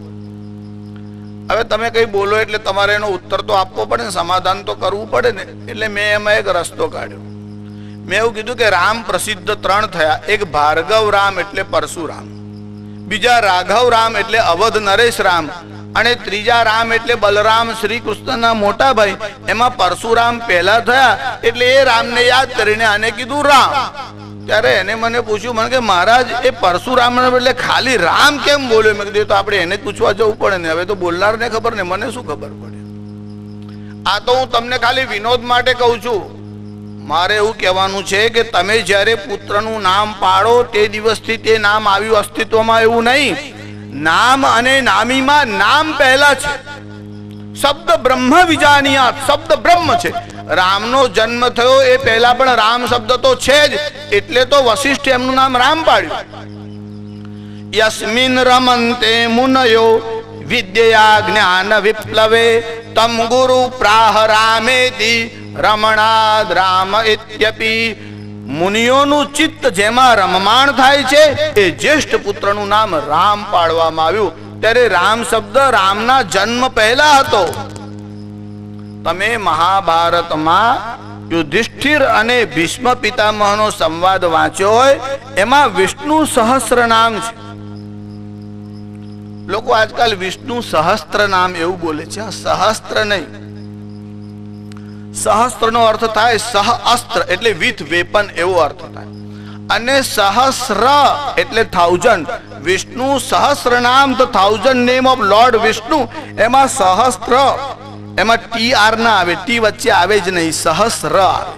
હવે તમે કઈ બોલો એટલે તમારે એનો ઉત્તર તો આપવો પડે ને, સમાધાન તો કરવું પડે ને. એટલે મેં એમાં એક રસ્તો કાઢ્યો. મેં એવું કીધું કે રામ પ્રસિદ્ધ ત્રણ થયા. એક ભાર્ગવ રામ એટલે પરશુરામ, બીજા રાઘવ રામ એટલે અવધ નરેશ રામ, અને ત્રીજા રામ એટલે બલરામ શ્રી કૃષ્ણના મોટા ભાઈ. એમાં પરશુરામ પહેલા થયા એટલે એ રામને યાદ કરીને આને કીધું રામ. ત્યારે એને મને પૂછ્યું, મને કે મહારાજ એ પરશુરામ એટલે ખાલી રામ કેમ બોલ્યો? મેં કીધું તો આપણે એને જ પૂછવા જવું પડે ને. હવે તો બોલનારને ખબર ને, મને શું ખબર પડે? આ તો હું તમને ખાલી વિનોદ માટે કહું છું. મારે એવું કહેવાનું છે કે તમે જ્યારે પુત્રનું નામ પાડો તે દિવસથી તે નામ આવ્યું અસ્તિત્વમાં એવું નહીં. નામ અને નામીમાં નામ પહેલા છે. શબ્દ બ્રહ્મ વિજાનિયાત, શબ્દ બ્રહ્મ છે. રામનો જન્મ થયો એ પહેલા પણ રામ શબ્દ તો છે જ, એટલે તો વશિષ્ઠ એમનું નામ રામ પાડ્યું. યસ્મિન રમંતે મુનયો વિદ્યા જ્ઞાન વિપ્લવે તમ ગુરુ પ્રાહ રામેતિ રમણાદ રામ ઇત્યપી. મુનિઓનું ચિત્ત જેમાં રમમાણ થાય છે એ જ્યેષ્ઠ પુત્રનું નામ રામ પાડવામાં આવ્યું. ત્યારે રામ શબ્દ રામના જન્મ પહેલા હતો. તમે મહાભારતમાં યુધિષ્ઠિર અને ભીષ્મ પિતામહનો સંવાદ વાંચ્યો હોય, એમાં વિષ્ણુ સહસ્ત્ર નામ છે. લોકો આજકાલ વિષ્ણુ સહસ્ત્ર નામ એવું બોલે છે, સહસ્ત્ર નહીં. સહસ્ત્ર નો અર્થ થાય સહ અસ્ત્ર એટલે વિથ વેપન એવો અર્થ થાય, અને સહસ્ર એટલે 1000. વિષ્ણુ સહસ્ર નામ, the 1000 name of lord Vishnu. એમાં સહસ્ત્ર, એમાં ટી આર ના આવે, ટી વચ્ચે આવે જ નહીં, સહસ્ર આવે.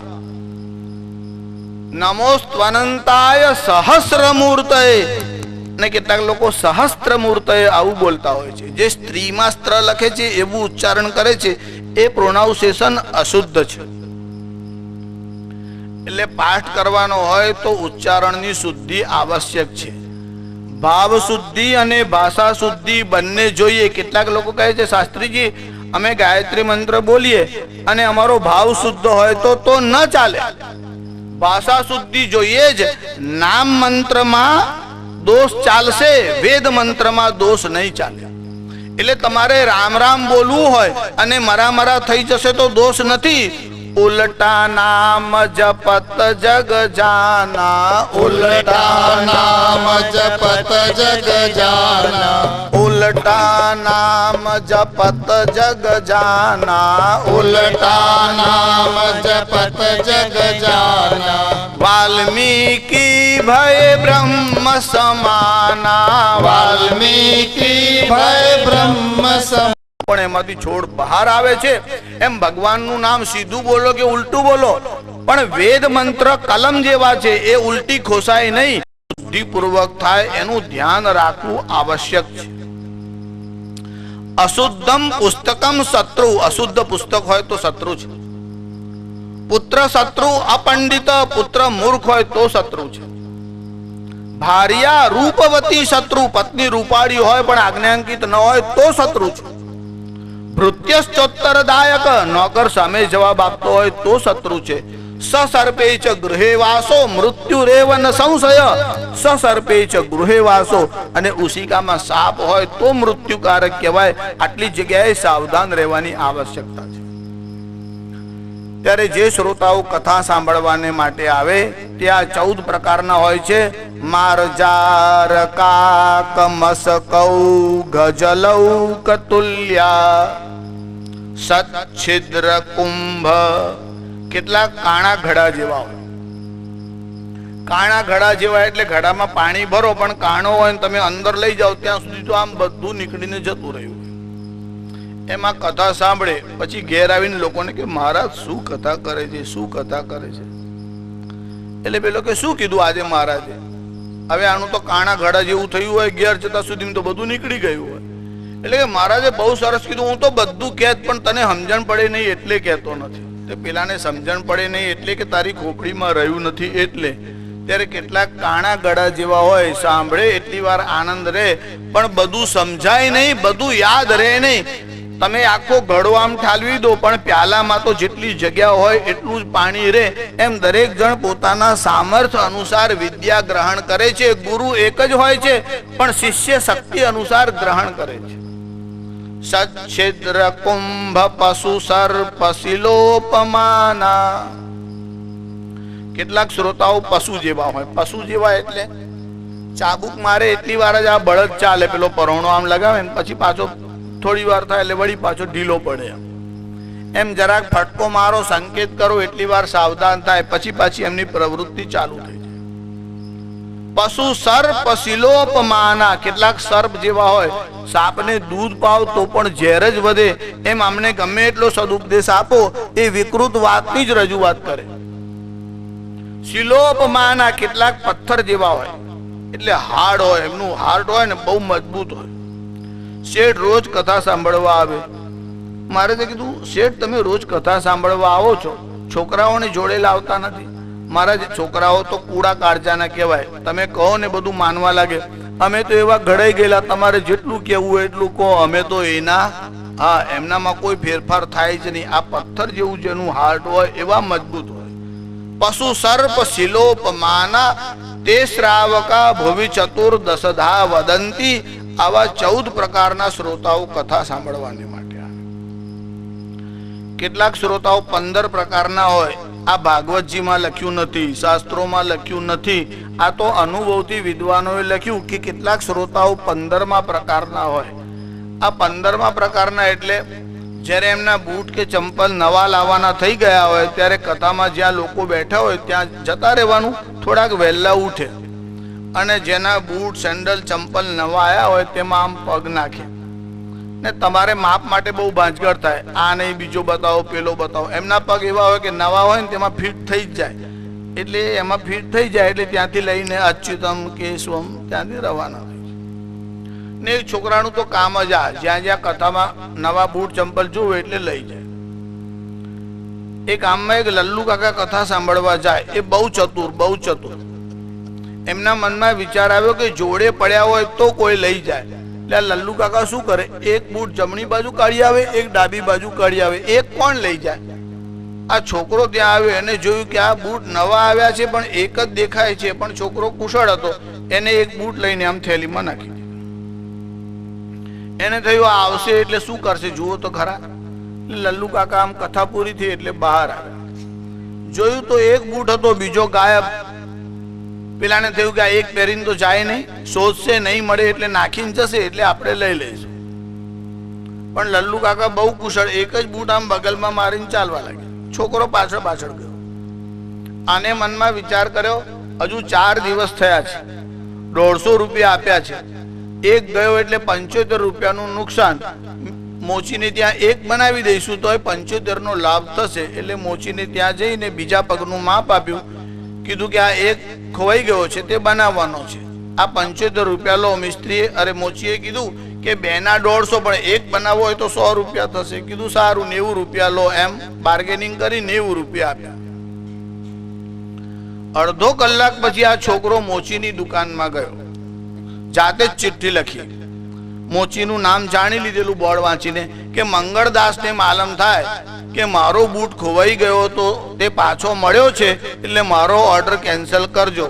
નમોસ્ત્વનંતાય સહસ્ર મૂર્તય. ને કેટલાક લોકો સહસ્ત્ર મૂર્તય આવું બોલતા હોય છે. જે સ્ત્રીમાં સ્ત્ર લખે છે એવું ઉચ્ચારણ કરે છે, એ પ્રોનાઉન્સિએશન અશુદ્ધ છે. એટલે પાઠ કરવાનો હોય તો ઉચ્ચારણની શુદ્ધિ આવશ્યક છે. ભાવ શુદ્ધિ અને ભાષા શુદ્ધિ બંને જોઈએ. કેટલાક લોકો કહે છે શાસ્ત્રીજી અમે ગાયત્રી મંત્ર બોલીએ અને અમારો ભાવ શુદ્ધ હોય તો ન ચાલે. ભાષા શુદ્ધિ જોઈએ જ. નામ મંત્રમાં દોષ ચાલશે, વેદ મંત્રમાં દોષ નહીં ચાલે. એટલે તમારે રામ રામ બોલવું હોય અને મરા થઈ જશે તો દોષ નથી. ઉલટા નામ જપત જગ જાના, ઉલટા નામ જપત જગ જાના, ઉલટા નામ જપત જગ જાના, ઉલટા નામ જપત જગ જાના. વાલ્મીકી ભય બ્રહ્મ સમાના, વાલ્મીકી ભય બ્રહ્મ સમાના. પણ એમાંથી છોડ બહાર આવે છે. એમ ભગવાનનું નામ સીધું બોલો કે ઉલટું બોલો, પણ વેદ મંત્ર કલમ જેવા છે, એ ઉલટી ખોસાય નહીં, બુદ્ધિપૂર્વક થાય એનું ધ્યાન રાખવું આવશ્યક છે. અશુદ્ધમ પુસ્તકમ શત્રુ. અશુદ્ધ પુસ્તક હોય તો શત્રુ છે. પુત્ર શત્રુ અપંડિત, પુત્ર મૂર્ખ હોય તો શત્રુ છે. ભાર્યા રૂપવતી શત્રુ. પત્ની રૂપાળી હોય પણ આજ્ઞાંકિત ન હોય તો શત્રુ છે. ભૃત્યશ્ચોત્તરદાયક. નોકર સામે જવાબ આપતો હોય તો શત્રુ છે. સસર્પે ચ ગૃહે વાસો મૃત્યુરેવ ન સંશય. સસર્પે ચ ગૃહે વાસો, અને ઉશિકામાં સાપ હોય તો મૃત્યુકારક કહેવાય. આટલી જગ્યાએ સાવધાન રહેવાની આવશ્યકતા છે. ત્યારે જે શ્રોતાઓ કથા સાંભળવાને માટે આવે ત્યાં 14 પ્રકારના હોય છે. મારજાર કાક મસકૌ ગજલૌ કતુલ્યા સચ્છિદ્ર કુંભ. કેટલાક કાણા ઘડા જેવા હોય. કાણા ઘડા જેવા એટલે ઘડામાં પાણી ભરો પણ કાણો હોય ને તમે અંદર લઈ જાઓ ત્યાં સુધી તો આમ બધું નીકળીને જતું રહ્યું. એમાં કથા સાંભળે પછી ઘેર આવીને લોકોને કે મહારાજ શું કથા કરે છે, શું કથા કરે છે. એટલે પેલો કે શું કીધું આજે મહારાજે? હવે આનું તો કાણા ઘડા જેવું થયું હોય, ઘેર જતા સુધી તો બધું નીકળી ગયું હોય. એટલે કે મહારાજે બહુ સરસ કીધું, હું તો બધું કહેત પણ તને સમજણ પડે નહીં એટલે કહેતો નથી. તે પેલાને સમજણ પડે નહીં એટલે કે તારી ખોપડીમાં રહ્યું નથી એટલે. ત્યારે કેટલાક કાણા ગળા જેવા હોય, સાંભળે એટલી વાર આનંદ રહે પણ બધું સમજાય નહીં, બધું યાદ રહે નહીં. તમે આખો ઘડો આમ ઠાલવી દો પણ પ્યાલામાં તો જેટલી જગ્યા હોય એટલું જ પાણી રહે. એમ દરેક જણ પોતાના સામર્થ્ય અનુસાર વિદ્યા ગ્રહણ કરે છે. ગુરુ એક જ હોય છે પણ શિષ્ય શક્તિ અનુસાર ગ્રહણ કરે છે. સચ્છિદ્ર કુંભ પશુ સર્પ શિલોપમાના. કેટલાક શ્રોતાઓ પશુ જેવા હોય. પશુ જેવા એટલે ચાબુક મારે એટલી વાર જ આ બળદ ચાલે, પેલો પરોણો આમ લગાવે ને પછી પાછો થોડી વાર થાય એટલે વળી પાછો ઢીલો પડે. એમ જરાક ફટકો મારો, સંકેત કરો એટલી વાર સાવધાન થાય પછી પાછી એમની પ્રવૃત્તિ ચાલુ થઈ જાય. પશુ સર્પ શિલોપમાના. કેટલાક સર્પ જેવા હોય, સાપને દૂધ પાવ તો પણ ઝેર જ વધે. એમ અમને ગમે એટલો સદુપદેશ આપો એ વિકૃત વાતની જ રજૂઆત કરે. શિલોપમાના. કેટલાક પથ્થર જેવા હોય એટલે હાર્ડ હોય, એમનું હાર્ટ હોય ને બહુ મજબૂત હોય. શેઠ રોજ કથા સાંભળવા આવે. મારે તો કીધું, શેઠ તમે રોજ કથા સાંભળવા આવો છો, છોકરાઓને જોડે લાવતા નથી. મારા છોકરાઓ તો કૂડા કાળજાના કહેવાય, તમે કહો ને બધું માનવા લાગે. અમે તો એવા ઘડાઈ ગયેલા, તમારે જેટલું કહેવું એટલું કહો, અમે તો એના એમનામાં કોઈ ફેરફાર થાય જ નહીં. આ પથ્થર જેવું જેનું હાર્ટ હોય એવા મજબૂત હોય. પશુ સર્પ શિલોપમાના તે શ્રાવકા ભુવિ ચતુર્દશધા વદંતી. આવા 14 પ્રકારના શ્રોતાઓ કથા સાંભળવાની માટે આવે. કેટલાક શ્રોતાઓ 15 પ્રકારના હોય. આ ભાગવતજીમાં લખ્યું નથી, શાસ્ત્રોમાં લખ્યું નથી. આ તો અનુભવથી વિદ્વાનોએ લખ્યું કે કેટલાક શ્રોતાઓ 15મા પ્રકારના હોય. આ 15મા પ્રકારના એટલે જ્યારે એમના બૂટ કે ચંપલ નવા લાવવાના થઈ ગયા હોય ત્યારે કથામાં જ્યાં લોકો બેઠા હોય ત્યાં જતા રહેવાનું, થોડાક વહેલા ઉઠે અને જેના બૂટ સેન્ડલ ચંપલ નવા આવ્યા હોય તેમાં આમ પગ નાખે ને તમારે માપ માટે બહુ ભાંજગડ થાય. આ નહીં, બીજો બતાવો, પેલો બતાવો. એમના પગ એવા હોય કે નવા હોય ને તેમાં ફિટ થઈ જ જાય. એટલે એમાં ફિટ થઈ જાય એટલે ત્યાંથી લઈને અચ્યુતમ કેશવમ ત્યાંથી રવાના થાય. ને એક છોકરાનું તો કામ જ આ, જ્યાં જ્યાં કથામાં નવા બૂટ ચંપલ જોવે એટલે લઈ જાય. એક ગામમાં એક લલ્લુ કાકા કથા સાંભળવા જાય. એ બહુ ચતુર, બહુ ચતુર. એમના મનમાં વિચાર આવ્યો કે જોડે પડ્યા હોય તો કોઈ લઈ જાય. એટલે લલ્લુ કાકા શું કરે, એક બૂટ જમણી બાજુ કાઢી આવે, એક ડાબી બાજુ કાઢી આવે. એક કોણ લઈ જાય? આ છોકરો ત્યાં આવ્યો, એને જોયું કે આ બૂટ નવા આવ્યા છે પણ એક જ દેખાય છે. પણ છોકરો કુશળ હતો, એને એક બૂટ લઈને આમ થેલીમાં નાખી દીધું. એને થયું આ આવશે એટલે શું કરશે, જુઓ તો ખરા. લલ્લુ કાકા આમ કથા પૂરી થઈ એટલે બહાર આવ્યા. જોયું તો એક બૂટ હતો, બીજો ગાયબ. પેલાને થયું કે આ એક પહેરીને તો જાય નહીં, શોધશે, નહીં મળે એટલે નાખીને જશે, એટલે આપણે લઈ લઈશું. પણ લલ્લુ કાકા બહુ કુશળ, એક જ બૂટ આમ બગલમાં મારીને ચાલવા લાગ્યા. છોકરો પાછળ પાછળ ગયો. આને મનમાં વિચાર કર્યો, હજુ 4 દિવસ થયા છે, 150 રૂપિયા આપ્યા છે, એક ગયો એટલે 75 રૂપિયાનું નુકસાન. મોચીને ત્યાં એક બનાવી દઈશું તો 75નો લાભ થશે. એટલે મોચીને ત્યાં જઈને બીજા પગનું માપ આપ્યું. કીધું કે આ એક ખોવાઈ ગયો છે તે બનાવવાનો છે, આ 75 રૂપિયા લો. મિસ્ત્રીએ મોચીએ કીધું કે 2ના 150, પણ એક બનાવવો હોય તો 100 રૂપિયા થશે. કીધું સારું, 90 રૂપિયા લો. એમ બાર્ગેનિંગ કરી 90 રૂપિયા આપ્યા. અડધો કલાક પછી આ છોકરો મોચીની દુકાનમાં ગયો. જાતે જ ચિઠ્ઠી લખી, મોચીનું નામ જાણી લીધેલું બોર્ડ વાંચીને, કે મંગળદાસને માલમ થાય કે મારો બૂટ ખોવાઈ ગયો તો તે પાછો મળ્યો છે, એટલે મારો ઓર્ડર કેન્સલ કરજો.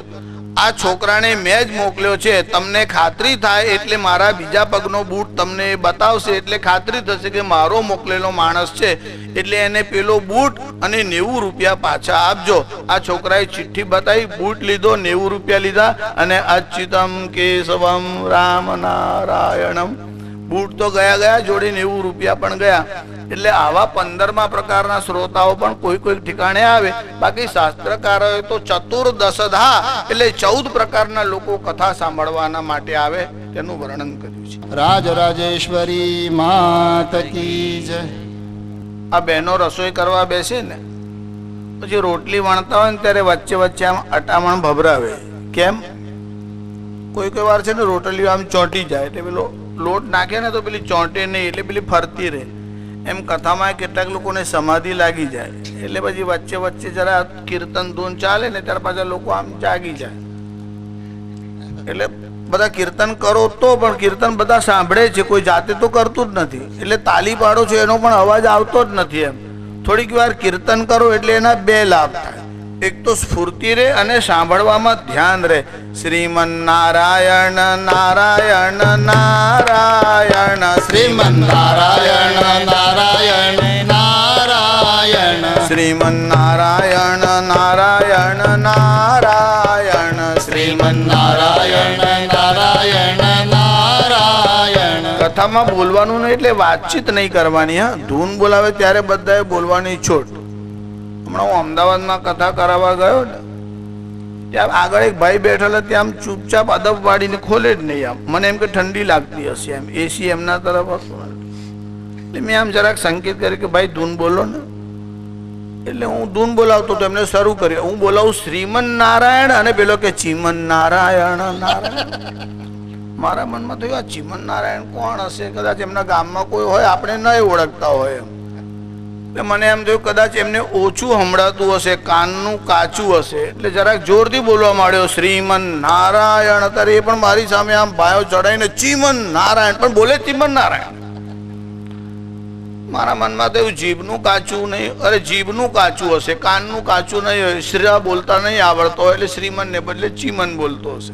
આ છોકરાને મેં જ મોકલ્યો છે, તમને ખાતરી થાય એટલે મારા બીજા પગનો બૂટ તમને બતાવશે, એટલે ખાતરી થશે કે મારો મોકલેલો માણસ છે, એટલે એને પેલો બૂટ અને 90 રૂપિયા પાછા આપજો. આ છોકરાએ ચિઠ્ઠી બતાવી, બૂટ લીધો, 90 રૂપિયા લીધા અને અચ્યુતમ કેશવમ રામ નારાયણમ બૂટ તો ગયા જોડે 90 રૂપિયા પણ ગયા. એટલે આવા 15મા પ્રકારના શ્રોતાઓ પણ કોઈ કોઈ ઠેકાણે આવે. બાકી શાસ્ત્રકારોએ તો ચતુર્દશધા એટલે 14 પ્રકારના લોકો કથા સાંભળવાના માટે આવે તેનું વર્ણન કર્યું છે. રાજરાજેશ્વરી માત કી જય. આ બહેનો રસોઈ કરવા બેસે ને પછી રોટલી વણતા હોય ને ત્યારે વચ્ચે વચ્ચે આમ અટામણ ભભરાવે. કેમ? કોઈ કોઈ વાર છે ને રોટલીઓ આમ ચોંટી જાય એટલે પેલો લોટ નાખે ને તો પેલી ચોંટે નહીં એટલે પેલી ફરતી રહે. એમ કથામાં કેટલાક લોકોને સમાધિ લાગી જાય એટલે પછી વચ્ચે વચ્ચે જરા કીર્તન ધૂન ચાલે ને ત્યાર પાછા લોકો આમ જાગી જાય. એટલે બધા કીર્તન કરો તો પણ કીર્તન બધા સાંભળે છે, કોઈ જાતે તો કરતું જ નથી. એટલે તાલી પાડો છો એનો પણ અવાજ આવતો જ નથી. એમ થોડીક વાર કીર્તન કરો એટલે એના 2 લાભ થાય. એક તો સ્ફૂર્તિ રહે અને સાંભળવામાં ધ્યાન રહે. શ્રીમન નારાયણ નારાયણ નારાયણ શ્રીમન નારાયણ નારાયણ નારાયણ શ્રીમન નારાયણ નારાયણ નારાયણ શ્રીમન નારાયણ નારાયણ નારાયણ. કથામાં બોલવાનું નહીં એટલે વાતચીત નહીં કરવાની. હા, ધૂન બોલાવે ત્યારે બધાએ બોલવાની છૂટ. હમણાં હું અમદાવાદમાં કથા કરાવવા ગયો ને ત્યાં આગળ એક ભાઈ બેઠેલા, ત્યાં આમ ચૂપચાપ અદબ વાળીને ખોલે જ નહીં. આમ મને એમ કે ઠંડી લાગતી હશે, એમ એસી એમના તરફ હતું. એટલે મેં આમ જરાક સંકેત કર્યું કે ભાઈ ધૂન બોલો ને. એટલે હું ધૂન બોલાવતો તો એમને શરૂ કર્યું. હું બોલાવું શ્રીમન નારાયણ અને પેલો કે ચીમન નારાયણ નારાયણ. મારા મનમાં થયું આ ચીમન નારાયણ કોણ હશે? કદાચ એમના ગામમાં કોઈ હોય, આપણે નહીં ઓળખતા હોય. એમ મને એમ થયું કદાચ એમને ઓછું સંભળાતું હશે, કાનનું કાચું હશે. એટલે જરાક જોરથી બોલવા માંડ્યો શ્રીમન નારાયણ. અત્યારે એ પણ મારી સામે આમ ભાઈઓ ચડાઈને ચીમન નારાયણ પણ બોલે ચીમન નારાયણ. મારા મનમાં થયું જીભનું કાચું નહીં, અરે જીભનું કાચું હશે, કાનનું કાચું નહીં હોય, શ્રી બોલતા નહીં આવડતો હોય એટલે શ્રીમન ને બદલે ચીમન બોલતો હશે.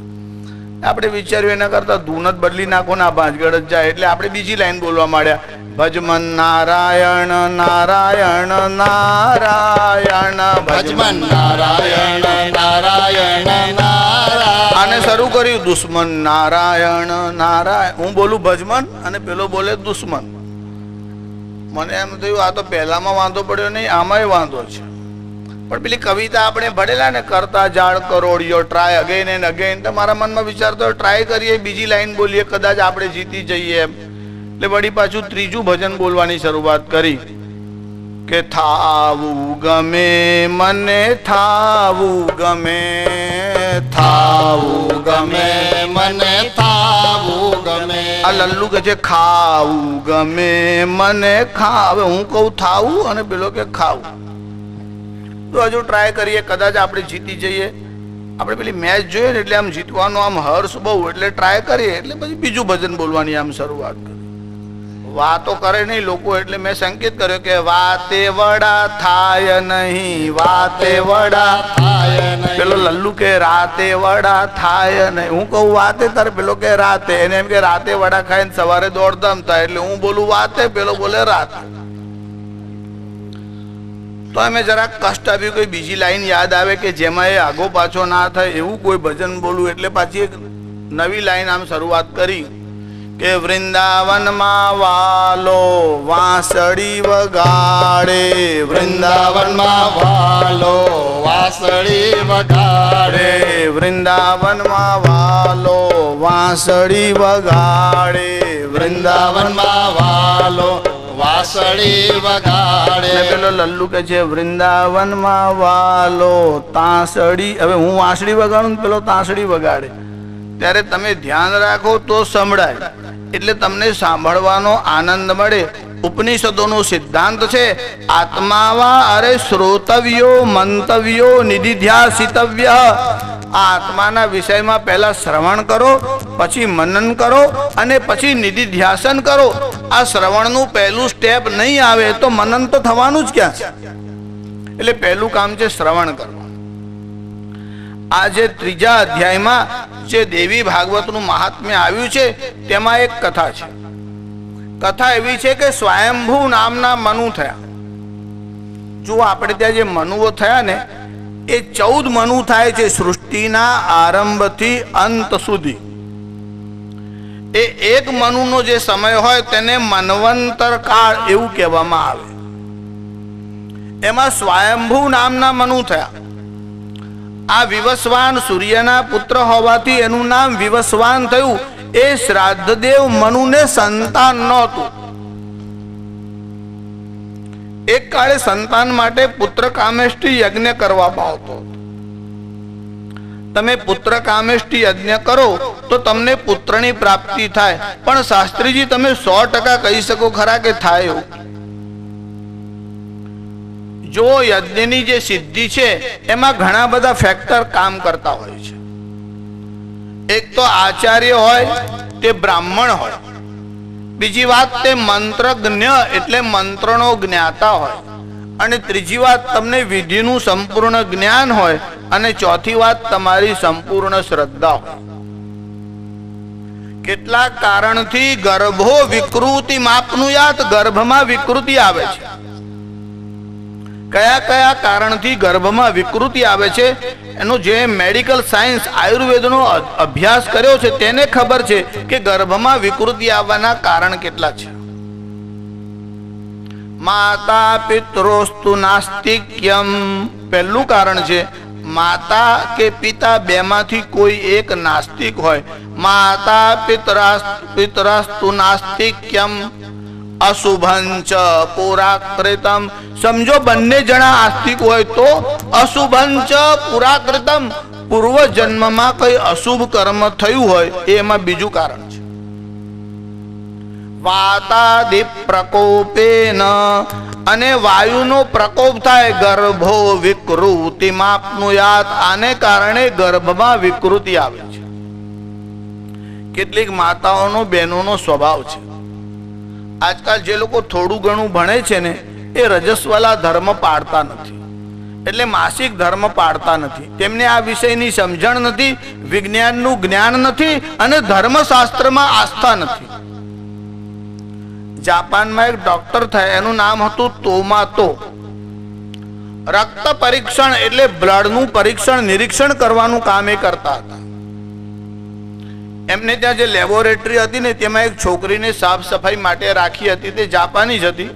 આપણે વિચાર્યું એના કરતા ધૂન જ બદલી નાખો ને આ ભાંજગડ જ જાય. એટલે આપણે બીજી લાઈન બોલવા માંડ્યા ભજમન નારાયણ નારાયણ નારાયણ ભજમન નારાયણ નારાયણ નારાયણ. આને શરૂ કર્યું દુશ્મન નારાયણ નારાયણ. હું બોલું ભજમન અને પેલો બોલે દુશ્મન. મને એમ થયું આ તો પહેલામાં વાંધો પડ્યો નહીં, આમાંય વાંધો છે. પણ પેલી કવિતા આપણે ભણેલા ને કરતા જાળ કરોડિયો ટ્રાય અગેન એન્ડ અગેન. તો મારા મનમાં વિચારતો ટ્રાય કરીએ, બીજી લાઈન બોલીએ, કદાચ આપણે જીતી જઈએ એમ. એટલે વળી પાછું ત્રીજું ભજન બોલવાની શરૂઆત કરી કે થાવું ગમે મને થાવું ગમે, થાવું ગમે મને થાવું ગમે. આ લલ્લુ કે છે ખાવું ગમે મને ખાવે. હું કહું થાવું અને પેલો કે ખાવું. તો હજુ ટ્રાય કરીએ, કદાચ આપણે જીતી જઈએ. આપણે પેલી મેચ જોઈએ ને એટલે આમ જીતવાનો આમ હર્ષ બહુ, એટલે ટ્રાય કરીએ. એટલે પછી બીજું ભજન બોલવાની આમ શરૂઆત કરી. વાતો કરે નહીં લોકો એટલે મેં સંકેત કર્યો કે વાતે વડા થાય નહીં, વાતે વડા થાય નહીં. પેલો લલ્લુ કે રાતે વડા થાય નહીં. હું કહું વાતે તારે, પેલો કે રાતે. એને એમ કે રાતે વડા ખાઈને સવારે દોડધામ થાય. એટલે હું બોલું વાતે, પેલો બોલે રાતે. તો અમે જરાક કષ્ટ આવ્યું કોઈ બીજી લાઈન યાદ આવે કે જેમાં એ આગો પાછો ના થાય એવું કોઈ ભજન બોલું. એટલે પાછી એક નવી લાઈન આમ શરૂઆત કરી કે વૃંદાવનમાં વાલો વાંસળી વગાડે, વૃંદાવનમાં વાલો વાંસળી વગાડે, વૃંદાવનમાં વાલો વાંસળી વગાડે, વૃંદાવનમાં વાલો વાંસળી વગાડે. પેલો લલ્લુ કે છે વૃંદાવનમાં વાલો તાંસળી. હવે હું વાંસળી વગાડું, પેલો તાંસળી વગાડે. ત્યારે તમે ધ્યાન રાખો તો સંભળાય, એટલે તમને સાંભળવાનો આનંદ મળે. ઉપનિષદોનો સિદ્ધાંત છે આત્માવા અરે શ્રોતવ્યો મંતવ્યો નિધિધ્યાસિતવ્ય. આ આત્માના વિષયમાં પહેલા શ્રવણ કરો, પછી મનન કરો અને પછી નિધિધ્યાસન કરો. આ શ્રવણનું પહેલું સ્ટેપ નહીં આવે તો મનન તો થવાનું જ ક્યાં છે. એટલે પહેલું કામ છે શ્રવણ કરવું. આ જે ત્રીજા અધ્યાયમાં જે દેવી ભાગવતનું મહાત્મ્ય આવ્યું છે તેમાં એક કથા છે. કથા એવી છે કે સ્વયંભૂ નામના મનુ થયા. જો આપણે ત્યાં જે મનુઓ થયા ને એ 14 મનુ થાય છે સૃષ્ટિના આરંભથી અંત સુધી. એ એક મનુનો જે સમય હોય તેને મન્વંતર કાળ એવું કહેવામાં આવે. એમાં સ્વયંભૂ નામના મનુ થયા. આ વિવસ્વાન સૂર્યના પુત્ર હોવાથી એનું નામ વિવસ્વાન થયું. એ શ્રાદ્ધદેવ મનુને સંતાન નહોતું. એક કાળે સંતાન માટે પુત્ર કામેષ્ટિ યજ્ઞ કરવામાં આવતો. તમે પુત્ર કામેષ્ટિ યજ્ઞ કરો તો તમને પુત્રની પ્રાપ્તિ થાય. પણ શાસ્ત્રીજી તમે 100% કહી શકો ખરા કે થાય એવું? જો યજ્ઞની જે સિદ્ધિ છે એમાં ઘણા બધા ફેક્ટર કામ કરતા હોય છે. એક તો આચાર્ય હોય તે બ્રાહ્મણ હોય. બીજી વાત તે મંત્રજ્ઞ એટલે મંત્રનો જ્ઞાતા હોય. અને ત્રીજી વાત તમને વિધિનું સંપૂર્ણ જ્ઞાન હોય. અને ચોથી વાત તમારી સંપૂર્ણ શ્રદ્ધા હોય. કેટલાક કારણથી ગર્ભો વિકૃતિ માપનુયાત, ગર્ભમાં વિકૃતિ આવે છે. કયા કયા કારણથી ગર્ભમાં વિકૃતિ આવે છે એનો જે મેડિકલ સાયન્સ આયુર્વેદનો અભ્યાસ કર્યો છે તેને ખબર છે કે ગર્ભમાં વિકૃતિ આવવાના કારણ કેટલા છે. માતા પિત્રોસ્તુ નાસ્તિક્યમ પહેલું કારણ છે. માતા કે પિતા બેમાંથી કોઈ એક નાસ્તિક હોય. માતા પિતરાસ્તુ નાસ્તિક્યમ અશુભંચ પુરાકૃતમ. સમજો બંને જણા આસ્તિક હોય તો અશુભંચ પુરાકૃતમ, પૂર્વ જન્મમાં કઈ અશુભ કર્મ થયું હોય એમાં બીજું કારણ છે. વાતાદિ પ્રકોપેન, અને વાયુનો પ્રકોપ થાય. ગર્ભો વિકૃતિ માપનુયાત, આને કારણે ગર્ભમાં વિકૃતિ આવે છે. કેટલીક માતાઓનો બહેનોનો સ્વભાવ છે. આજકાલ જે લોકો થોડું ઘણું ભણે છે ને એ રજસ્વાલા ધર્મ પાળતા નથી. એટલે માસિક ધર્મ પાળતા નથી. તેમને આ વિષયની સમજણ નથી, વિજ્ઞાનનું જ્ઞાન નથી અને ધર્મશાસ્ત્રમાં આસ્થા નથી. જાપાનમાં એક ડોક્ટર થયા, એનું નામ હતું તોમાતો. રક્ત પરીક્ષણ એટલે બ્લડનું પરીક્ષણ નિરીક્ષણ કરવાનું કામ એ કરતા હતા. એમને ત્યાં જે લેબોરેટરી હતી ને તેમાં એક છોકરીને સાફ સફાઈ માટે રાખી હતી. તે જાપાની જ હતી.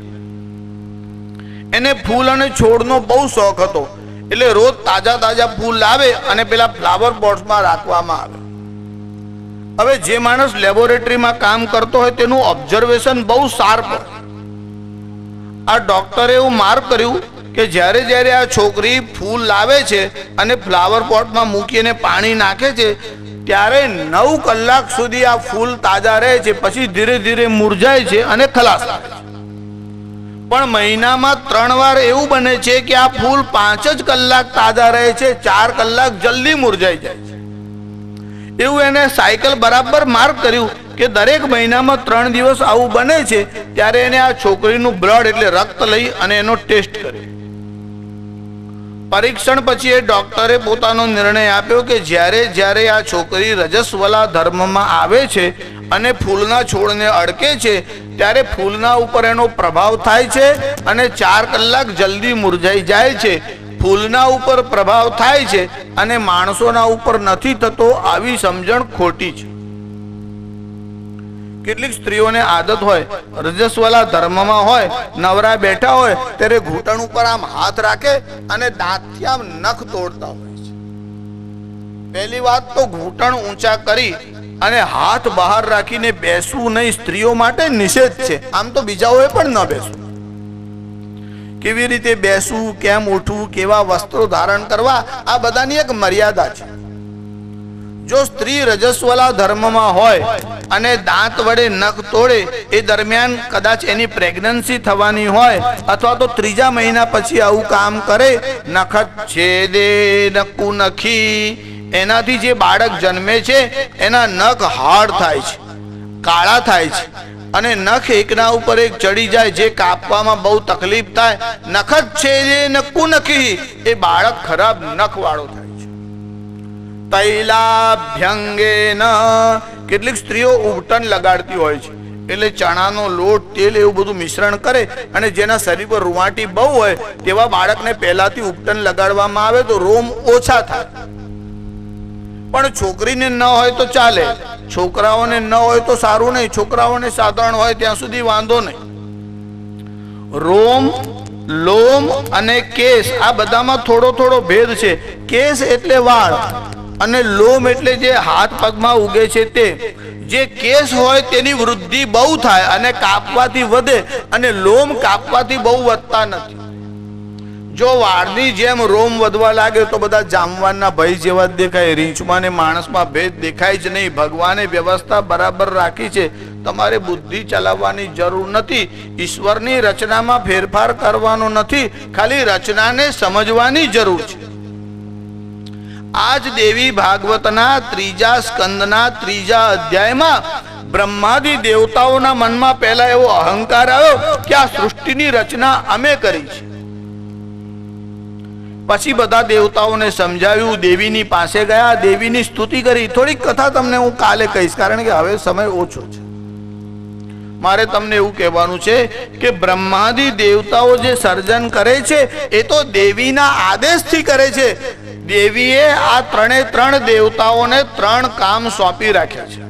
એને ફૂલ અને છોડનો બહુ શોખ હતો. એટલે રોજ તાજા તાજા ફૂલ લાવે અને પેલા ફ્લાવર પોટ્સમાં રાખવામાં આવે. હવે જે માણસ લેબોરેટરીમાં કામ કરતો હોય તેનું ઓબ્ઝર્વેશન બહુ શાર્પ હોય. આ ડોક્ટરે એવું માર્ક કર્યું કે જ્યારે જ્યારે આ છોકરી ફૂલ લાવે છે અને ફ્લાવર પોટમાં મૂકીને પાણી નાખે છે ત્યારે 9 કલાક સુધી આ ફૂલ તાજા રહે છે. પછી ધીરે ધીરે મુરઝાય છે અને ખલાસ થાય છે. પણ મહિનામાં 3 વાર એવું બને છે કે આ ફૂલ 5 જ કલાક તાજા રહે છે, 4 કલાક જલ્દી મુરઝાઈ જાય છે. એવું એને સાયકલ બરાબર માર્ક કર્યું કે દરેક મહિનામાં 3 દિવસ આવું બને છે. ત્યારે એને આ છોકરીનું બ્લડ એટલે રક્ત લઈ અને એનો ટેસ્ટ કર્યો. પરીક્ષણ પછી એ ડોક્ટરે પોતાનો નિર્ણય આપ્યો કે જ્યારે જ્યારે આ છોકરી રજસ્વલા ધર્મમાં આવે છે અને ફૂલના છોડને અડકે છે ત્યારે ફૂલના ઉપર એનો પ્રભાવ થાય છે અને 4 કલાક જલ્દી મુરઝાઈ જાય છે. ફૂલના ઉપર પ્રભાવ થાય છે અને માણસોના ઉપર નથી થતો, આવી સમજણ ખોટી છે. કેટલીક સ્ત્રીઓને આદત હોય, રજસ્વલા ધર્મમાં હોય, નવરા બેઠા હોય ત્યારે ઘૂંટણ ઉપર આમ હાથ રાખે અને દાંતથી આમ નખ તોડતા હોય છે. પહેલી વાત તો ઘૂંટણ ઊંચા કરી અને હાથ બહાર રાખીને બેસવું નહીં, સ્ત્રીઓ માટે નિષેધ છે. આમ તો બીજાઓએ પણ ન બેસવું. કેવી રીતે બેસવું, કેમ ઉઠવું, કેવા વસ્ત્રો ધારણ કરવા, આ બધાની એક મર્યાદા છે. જો સ્ત્રી રજસ્વલા ધર્મમાં હોય અને દાંત વડે નખ તોડે એ દરમિયાન કદાચ એની પ્રેગ્નન્સી થવાની હોય અથવા તો 3જા મહિના પછી આવું કામ કરે, નખત છેદે નકુ નખી, એનાથી જે બાળક જન્મે છે એના નખ હાર્ડ થાય છે, કાળા થાય છે અને નખ એકના ઉપર એક ચડી જાય, જે કાપવામાં બહુ તકલીફ થાય. નખત છેદે નકુ નખી, એ બાળક ખરાબ નખ વાળો થાય. તૈલાભ્યંગેન, કેટલીક સ્ત્રીઓ ઉબટન લગાડતી હોય છે. એટલે ચણાનો લોટ, તેલ એવું બધું મિશ્રણ કરે અને જેના શરીર પર રૂવાટી બહુ હોય તેવા બાળકને પહેલાથી ઉબટન લગાડવામાં આવે તો રોમ ઓછા થાય. પણ છોકરીને ન હોય તો ચાલે, છોકરાઓને ન હોય તો સારું નહીં, છોકરાઓને સાધારણ હોય ત્યાં સુધી વાંધો નહીં. રોમ, લોમ અને કેસ આ બધામાં થોડો થોડો ભેદ છે. કેસ એટલે વાળ અને લોમ એટલે જે હાથ પગમાં ઉગે છે તે. જે કેસ હોય તેની વૃદ્ધિ બહુ થાય અને કાપવાથી વધે, અને લોમ કાપવાથી બહુ વધતા નથી. જો વાળની જેમ રોમ વધવા લાગે તો બધા જામવાના ભય જેવા જ દેખાય, રીંછમાં ને માણસમાં ભેદ દેખાય જ નહીં. ભગવાને વ્યવસ્થા બરાબર રાખી છે, તમારે બુદ્ધિ ચલાવવાની જરૂર નથી. ઈશ્વરની રચનામાં ફેરફાર કરવાનો નથી, ખાલી રચનાને સમજવાની જરૂર છે. આજ દેવી ભાગવતના 3જા સ્કંદના 3જા અધ્યાયમાં બ્રહ્માદિ દેવતાઓના મનમાં પહેલા એવો અહંકાર આવ્યો કે આ સૃષ્ટિની રચના અમે કરી છે. પછી બધા દેવતાઓને સમજાવ્યું, દેવીની પાસે ગયા, દેવીની સ્તુતિ કરી. થોડીક કથા તમને હું કાલે કહીશ, કારણ કે હવે સમય ઓછો છે. મારે તમને એવું કહેવાનું છે કે બ્રહ્માદિ દેવતાઓ જે સર્જન કરે છે એ તો દેવીના આદેશથી કરે છે. દેવીએ આ 3 દેવતાઓને 3 કામ સોંપી રાખ્યા છે.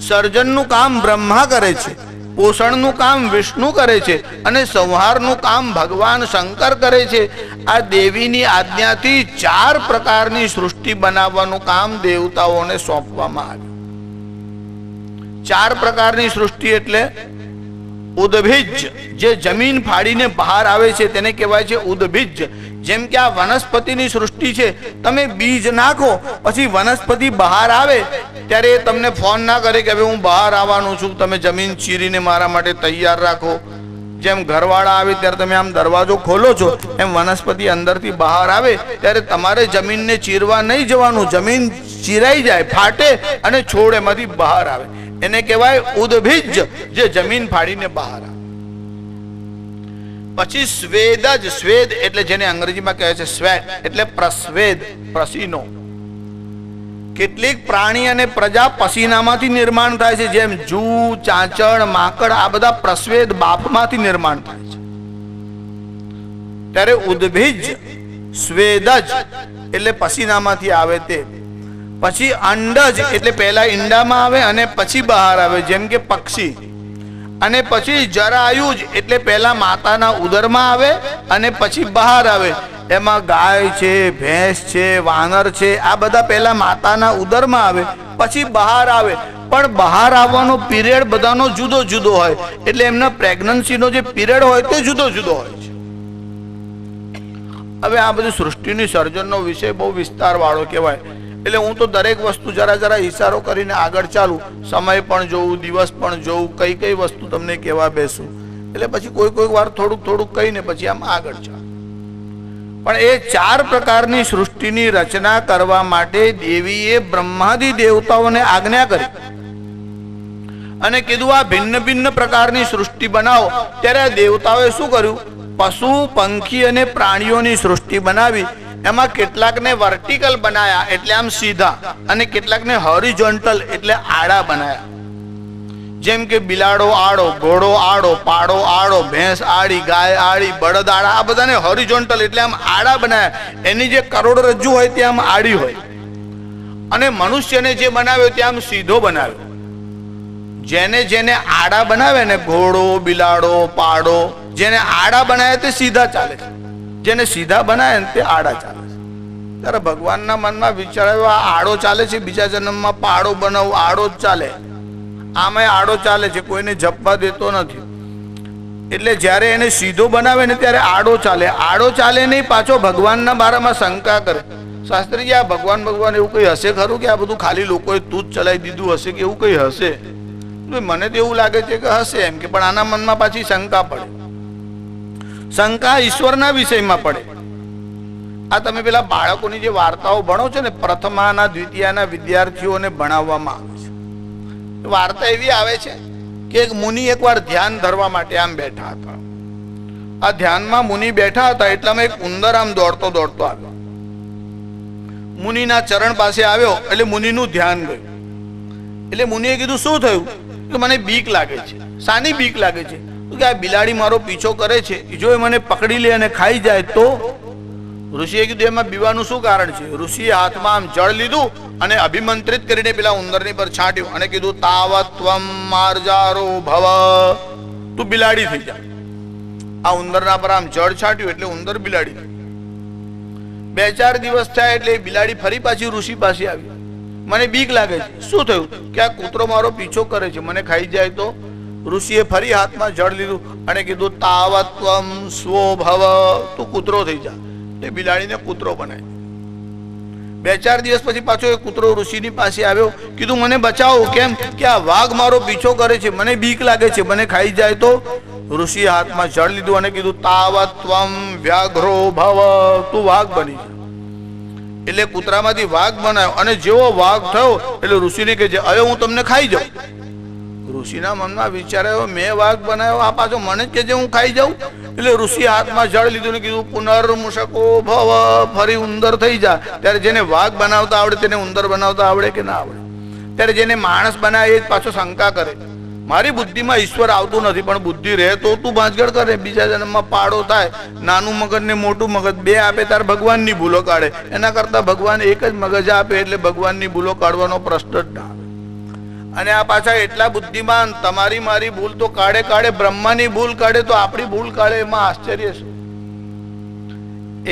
સર્જનનું કામ બ્રહ્મા કરે છે, પોષણનું કામ વિષ્ણુ કરે છે, અને સંહારનું કામ ભગવાન શંકર કરે છે. આ દેવીની આજ્ઞાથી 4 પ્રકારની સૃષ્ટિ બનાવવાનું કામ દેવતાઓને સોંપવામાં આવ્યું. 4 પ્રકારની સૃષ્ટિ એટલે ઉદભિજ, જે જમીન ફાડીને બહાર આવે છે તેને કહેવાય છે ઉદભિજ. જેમ કે આ વનસ્પતિની સૃષ્ટિ છે, તમે બીજ નાખો પછી વનસ્પતિ બહાર આવે ત્યારે તમને ફોન ના કરે કે હવે હું બહાર આવવાનું છું, તમે જમીન ચીરીને મારા માટે તૈયાર રાખો. જેમ ઘરવાળા આવે ત્યારે તમે આમ દરવાજો ખોલો છો, એમ વનસ્પતિ અંદરથી બહાર આવે ત્યારે તમારે જમીનને ચીરવા નહીં જવાનું. જમીન ચીરાઈ જાય, ફાટે અને છોડ એમાંથી બહાર આવે, એને કહેવાય ઉદભિજ, જે જમીન ફાડીને બહાર આવે. પછી સ્વેદજ, સ્વેદ એટલે જેને અંગ્રેજીમાં કહે છે સ્વેટ એટલે પ્રસ્વેદ, પસીનો. કેટલીક પ્રાણી અને પ્રજા પસીનામાંથી નિર્માણ થાય છે, જેમ જૂ, ચાંચડ, માકડ આ બધા પ્રસ્વેદ બાફમાંથી નિર્માણ થાય છે. ત્યારે ઉદભિજ, સ્વેદજ એટલે પસીનામાંથી આવે તે. પછી અંડજ એટલે પહેલા ઈંડામાં આવે અને પછી બહાર આવે, જેમ કે પક્ષી. અને પછી જરાયુજ એટલે પહેલા માતાના ઉદરમાં આવે અને પછી બહાર આવે. એમાં ગાય છે, ભેંસ છે, વાનર છે, આ બધા પહેલા માતાના ઉદરમાં આવે પછી બહાર આવે. પણ બહાર આવવાનો પીરિયડ બધાનો જુદો જુદો હોય, એટલે એમના પ્રેગ્નન્સીનો જે પીરિયડ હોય તે જુદો જુદો હોય છે. હવે આ બધી સૃષ્ટિની સર્જનનો વિષય બહુ વિસ્તાર વાળો કહેવાય, એટલે હું તો દરેક વસ્તુ જરા જરા ઈશારો કરીને આગળ ચાલું, સમય પણ જોઉં, દિવસ પણ જોઉં, કઈ કઈ વસ્તુ તમને કહેવા બેસું, એટલે પછી કોઈ વાર થોડુંક થોડુંક કહીને પછી આમ આગળ ચાલું. પણ એ 4 પ્રકારની સૃષ્ટિની રચના કરવા માટે દેવીએ બ્રહ્માદિ દેવતાઓને આજ્ઞા કરી અને કીધું આ ભિન્ન ભિન્ન પ્રકારની સૃષ્ટિ બનાવો. ત્યારે આ દેવતાઓએ શું કર્યું? પશુ, પંખી અને પ્રાણીઓની સૃષ્ટિ બનાવી. એમાં કેટલાકને વર્ટિકલ બનાયા એટલે આમ સીધા, અને કેટલાકને હોરિઝોન્ટલ એટલે આડા બનાયા. જેમ કે બિલાડો આડો, ઘોડો આડો, પાડો આડો, ભેંસ આડી, ગાય આડી, બળદ આડા, આ બધાને હોરિઝોન્ટલ એટલે આમ આડા બનાવ્યા. એની જે કરોડરજ્જુ હોય તે આમ આડી હોય, અને મનુષ્યને જે બનાવ્યો તે આમ સીધો બનાવ્યો. જેને જેને આડા બનાવે ને, ઘોડો, બિલાડો, પાડો, જેને આડા બનાવે તે સીધા ચાલે છે, જેને સીધા બનાવે ને તે આડા ચાલે છે. ત્યારે ભગવાનના મનમાં વિચાર આવ્યો આ આડો ચાલે છે, બીજા જન્મમાં પાડો બનાવું, આડો જ ચાલે. આમાં આડો ચાલે છે, કોઈને જપવા દેતો નથી. એટલે જ્યારે એને સીધો બનાવે ને ત્યારે આડો ચાલે. આડો ચાલે નહીં, પાછો ભગવાનના બારામાં શંકા કરે. શાસ્ત્રીજી, આ ભગવાન એવું કઈ હશે ખરું કે આ બધું ખાલી લોકોએ તું જ ચલાવી દીધું હશે કે એવું કઈ હશે? મને તો એવું લાગે છે કે હશે એમ કે, પણ આના મનમાં પાછી શંકા પડે. શંકા ઈશ્વરના વિષયમાં પડે. આ તમે પેલા બાળકોની જે વાર્તાઓ ભણો છો ને, પ્રથમાના દ્વિતીયના વિદ્યાર્થીઓને ભણાવવામાં આવે છે. વાર્તા એવી આવે છે કે એક મુનિ એકવાર ધ્યાન ધરવા માટે આમ બેઠા હતા. આ ધ્યાનમાં મુનિ બેઠા હતા એટલામાં એક ઉંદર આમ દોડતો દોડતો આવ્યો. મુનિના ચરણ પાસે આવ્યો એટલે મુનિનું ધ્યાન ગયું. એટલે મુનિએ કીધું શું થયું? કે મને બીક લાગે છે. શાની બીક લાગે છે? કે આ બિલાડી મારો પીછો કરે છે, જો એ મને પકડી લે અને ખાઈ જાય તો ઋષિએ કીધું એમાં બીવાનું શું કારણ છે? ઋષિએ હાથમાં આમ જળ લીધું અને અભિમંત્રિત કરીને પેલા ઉંદરની પર છાંટ્યું અને કીધું તાવત્વમ માર્જારો ભવ, તું બિલાડી થઈ જા. આ ઉંદરના પર આમ જળ છાંટ્યું એટલે ઉંદર બિલાડી થઈ. 2-4 દિવસ થયા એટલે બિલાડી ફરી પાછી ઋષિ પાસે આવી. મને બીક લાગે છે. શું થયું? કે આ કૂતરો મારો પીછો કરે છે, મને ખાઈ જાય તો. ઋષિએ ફરી હાથમાં જળ લીધું અને કીધું તાવત્વમ સ્વો ભવ, તું કૂતરો થઈ જા. એ બિલાડીને કૂતરો બનાવી. 2-4 દિવસ પછી પાછો એ કૂતરો ઋષિની પાસે આવ્યો. કીધું મને બચાવો. કેમ? કે આ વાઘ મારો પીછો કરે છે, મને બીક લાગે છે, મને ખાઈ જાય તો. ઋષિએ હાથમાં જળ લીધું અને કીધું તાવત્વમ વ્યાઘ્રો ભવ, તું વાઘ બની જા. એટલે કૂતરામાંથી વાઘ બનાવ્યો અને જેવો વાઘ થયો એટલે ઋષિને કહે છે હવે હું તમને ખાઈ જાઉં. ઋષિના મનમાં વિચાર આવ્યો મેં વાઘ બનાવ્યો, આ પાછો મને જ કે હું ખાઈ જાઉં. એટલે ઋષિ હાથમાં જળ લીધું ને કીધું પુનર્મુષકો ભવ, ફરી ઉંદર થઈ જા. ત્યારે જેને વાઘ બનાવતા આવડે તેને ઉંદર બનાવતા આવડે કે ના આવડે? ત્યારે જેને માણસ બનાવે એ જ પાછો શંકા કરે મારી બુદ્ધિમાં ઈશ્વર આવતું નથી, પણ બુદ્ધિ રહે તો તું ભાંજગડ કરે. બીજા જન્મમાં પાડો થાય, નાનું મગજ ને મોટું મગજ બે આપે તાર ભગવાનની ભૂલો કાઢે. એના કરતા ભગવાન એક જ મગજ આપે એટલે ભગવાનની ભૂલો કાઢવાનો પ્રશ્ન જ ના આવે. અને આ પાછા એટલા બુદ્ધિમાન, તમારી મારી ભૂલ તો કાઢે, બ્રહ્માની ભૂલ કાઢે તો આપણી ભૂલ કાઢે, એમાં આશ્ચર્ય છે.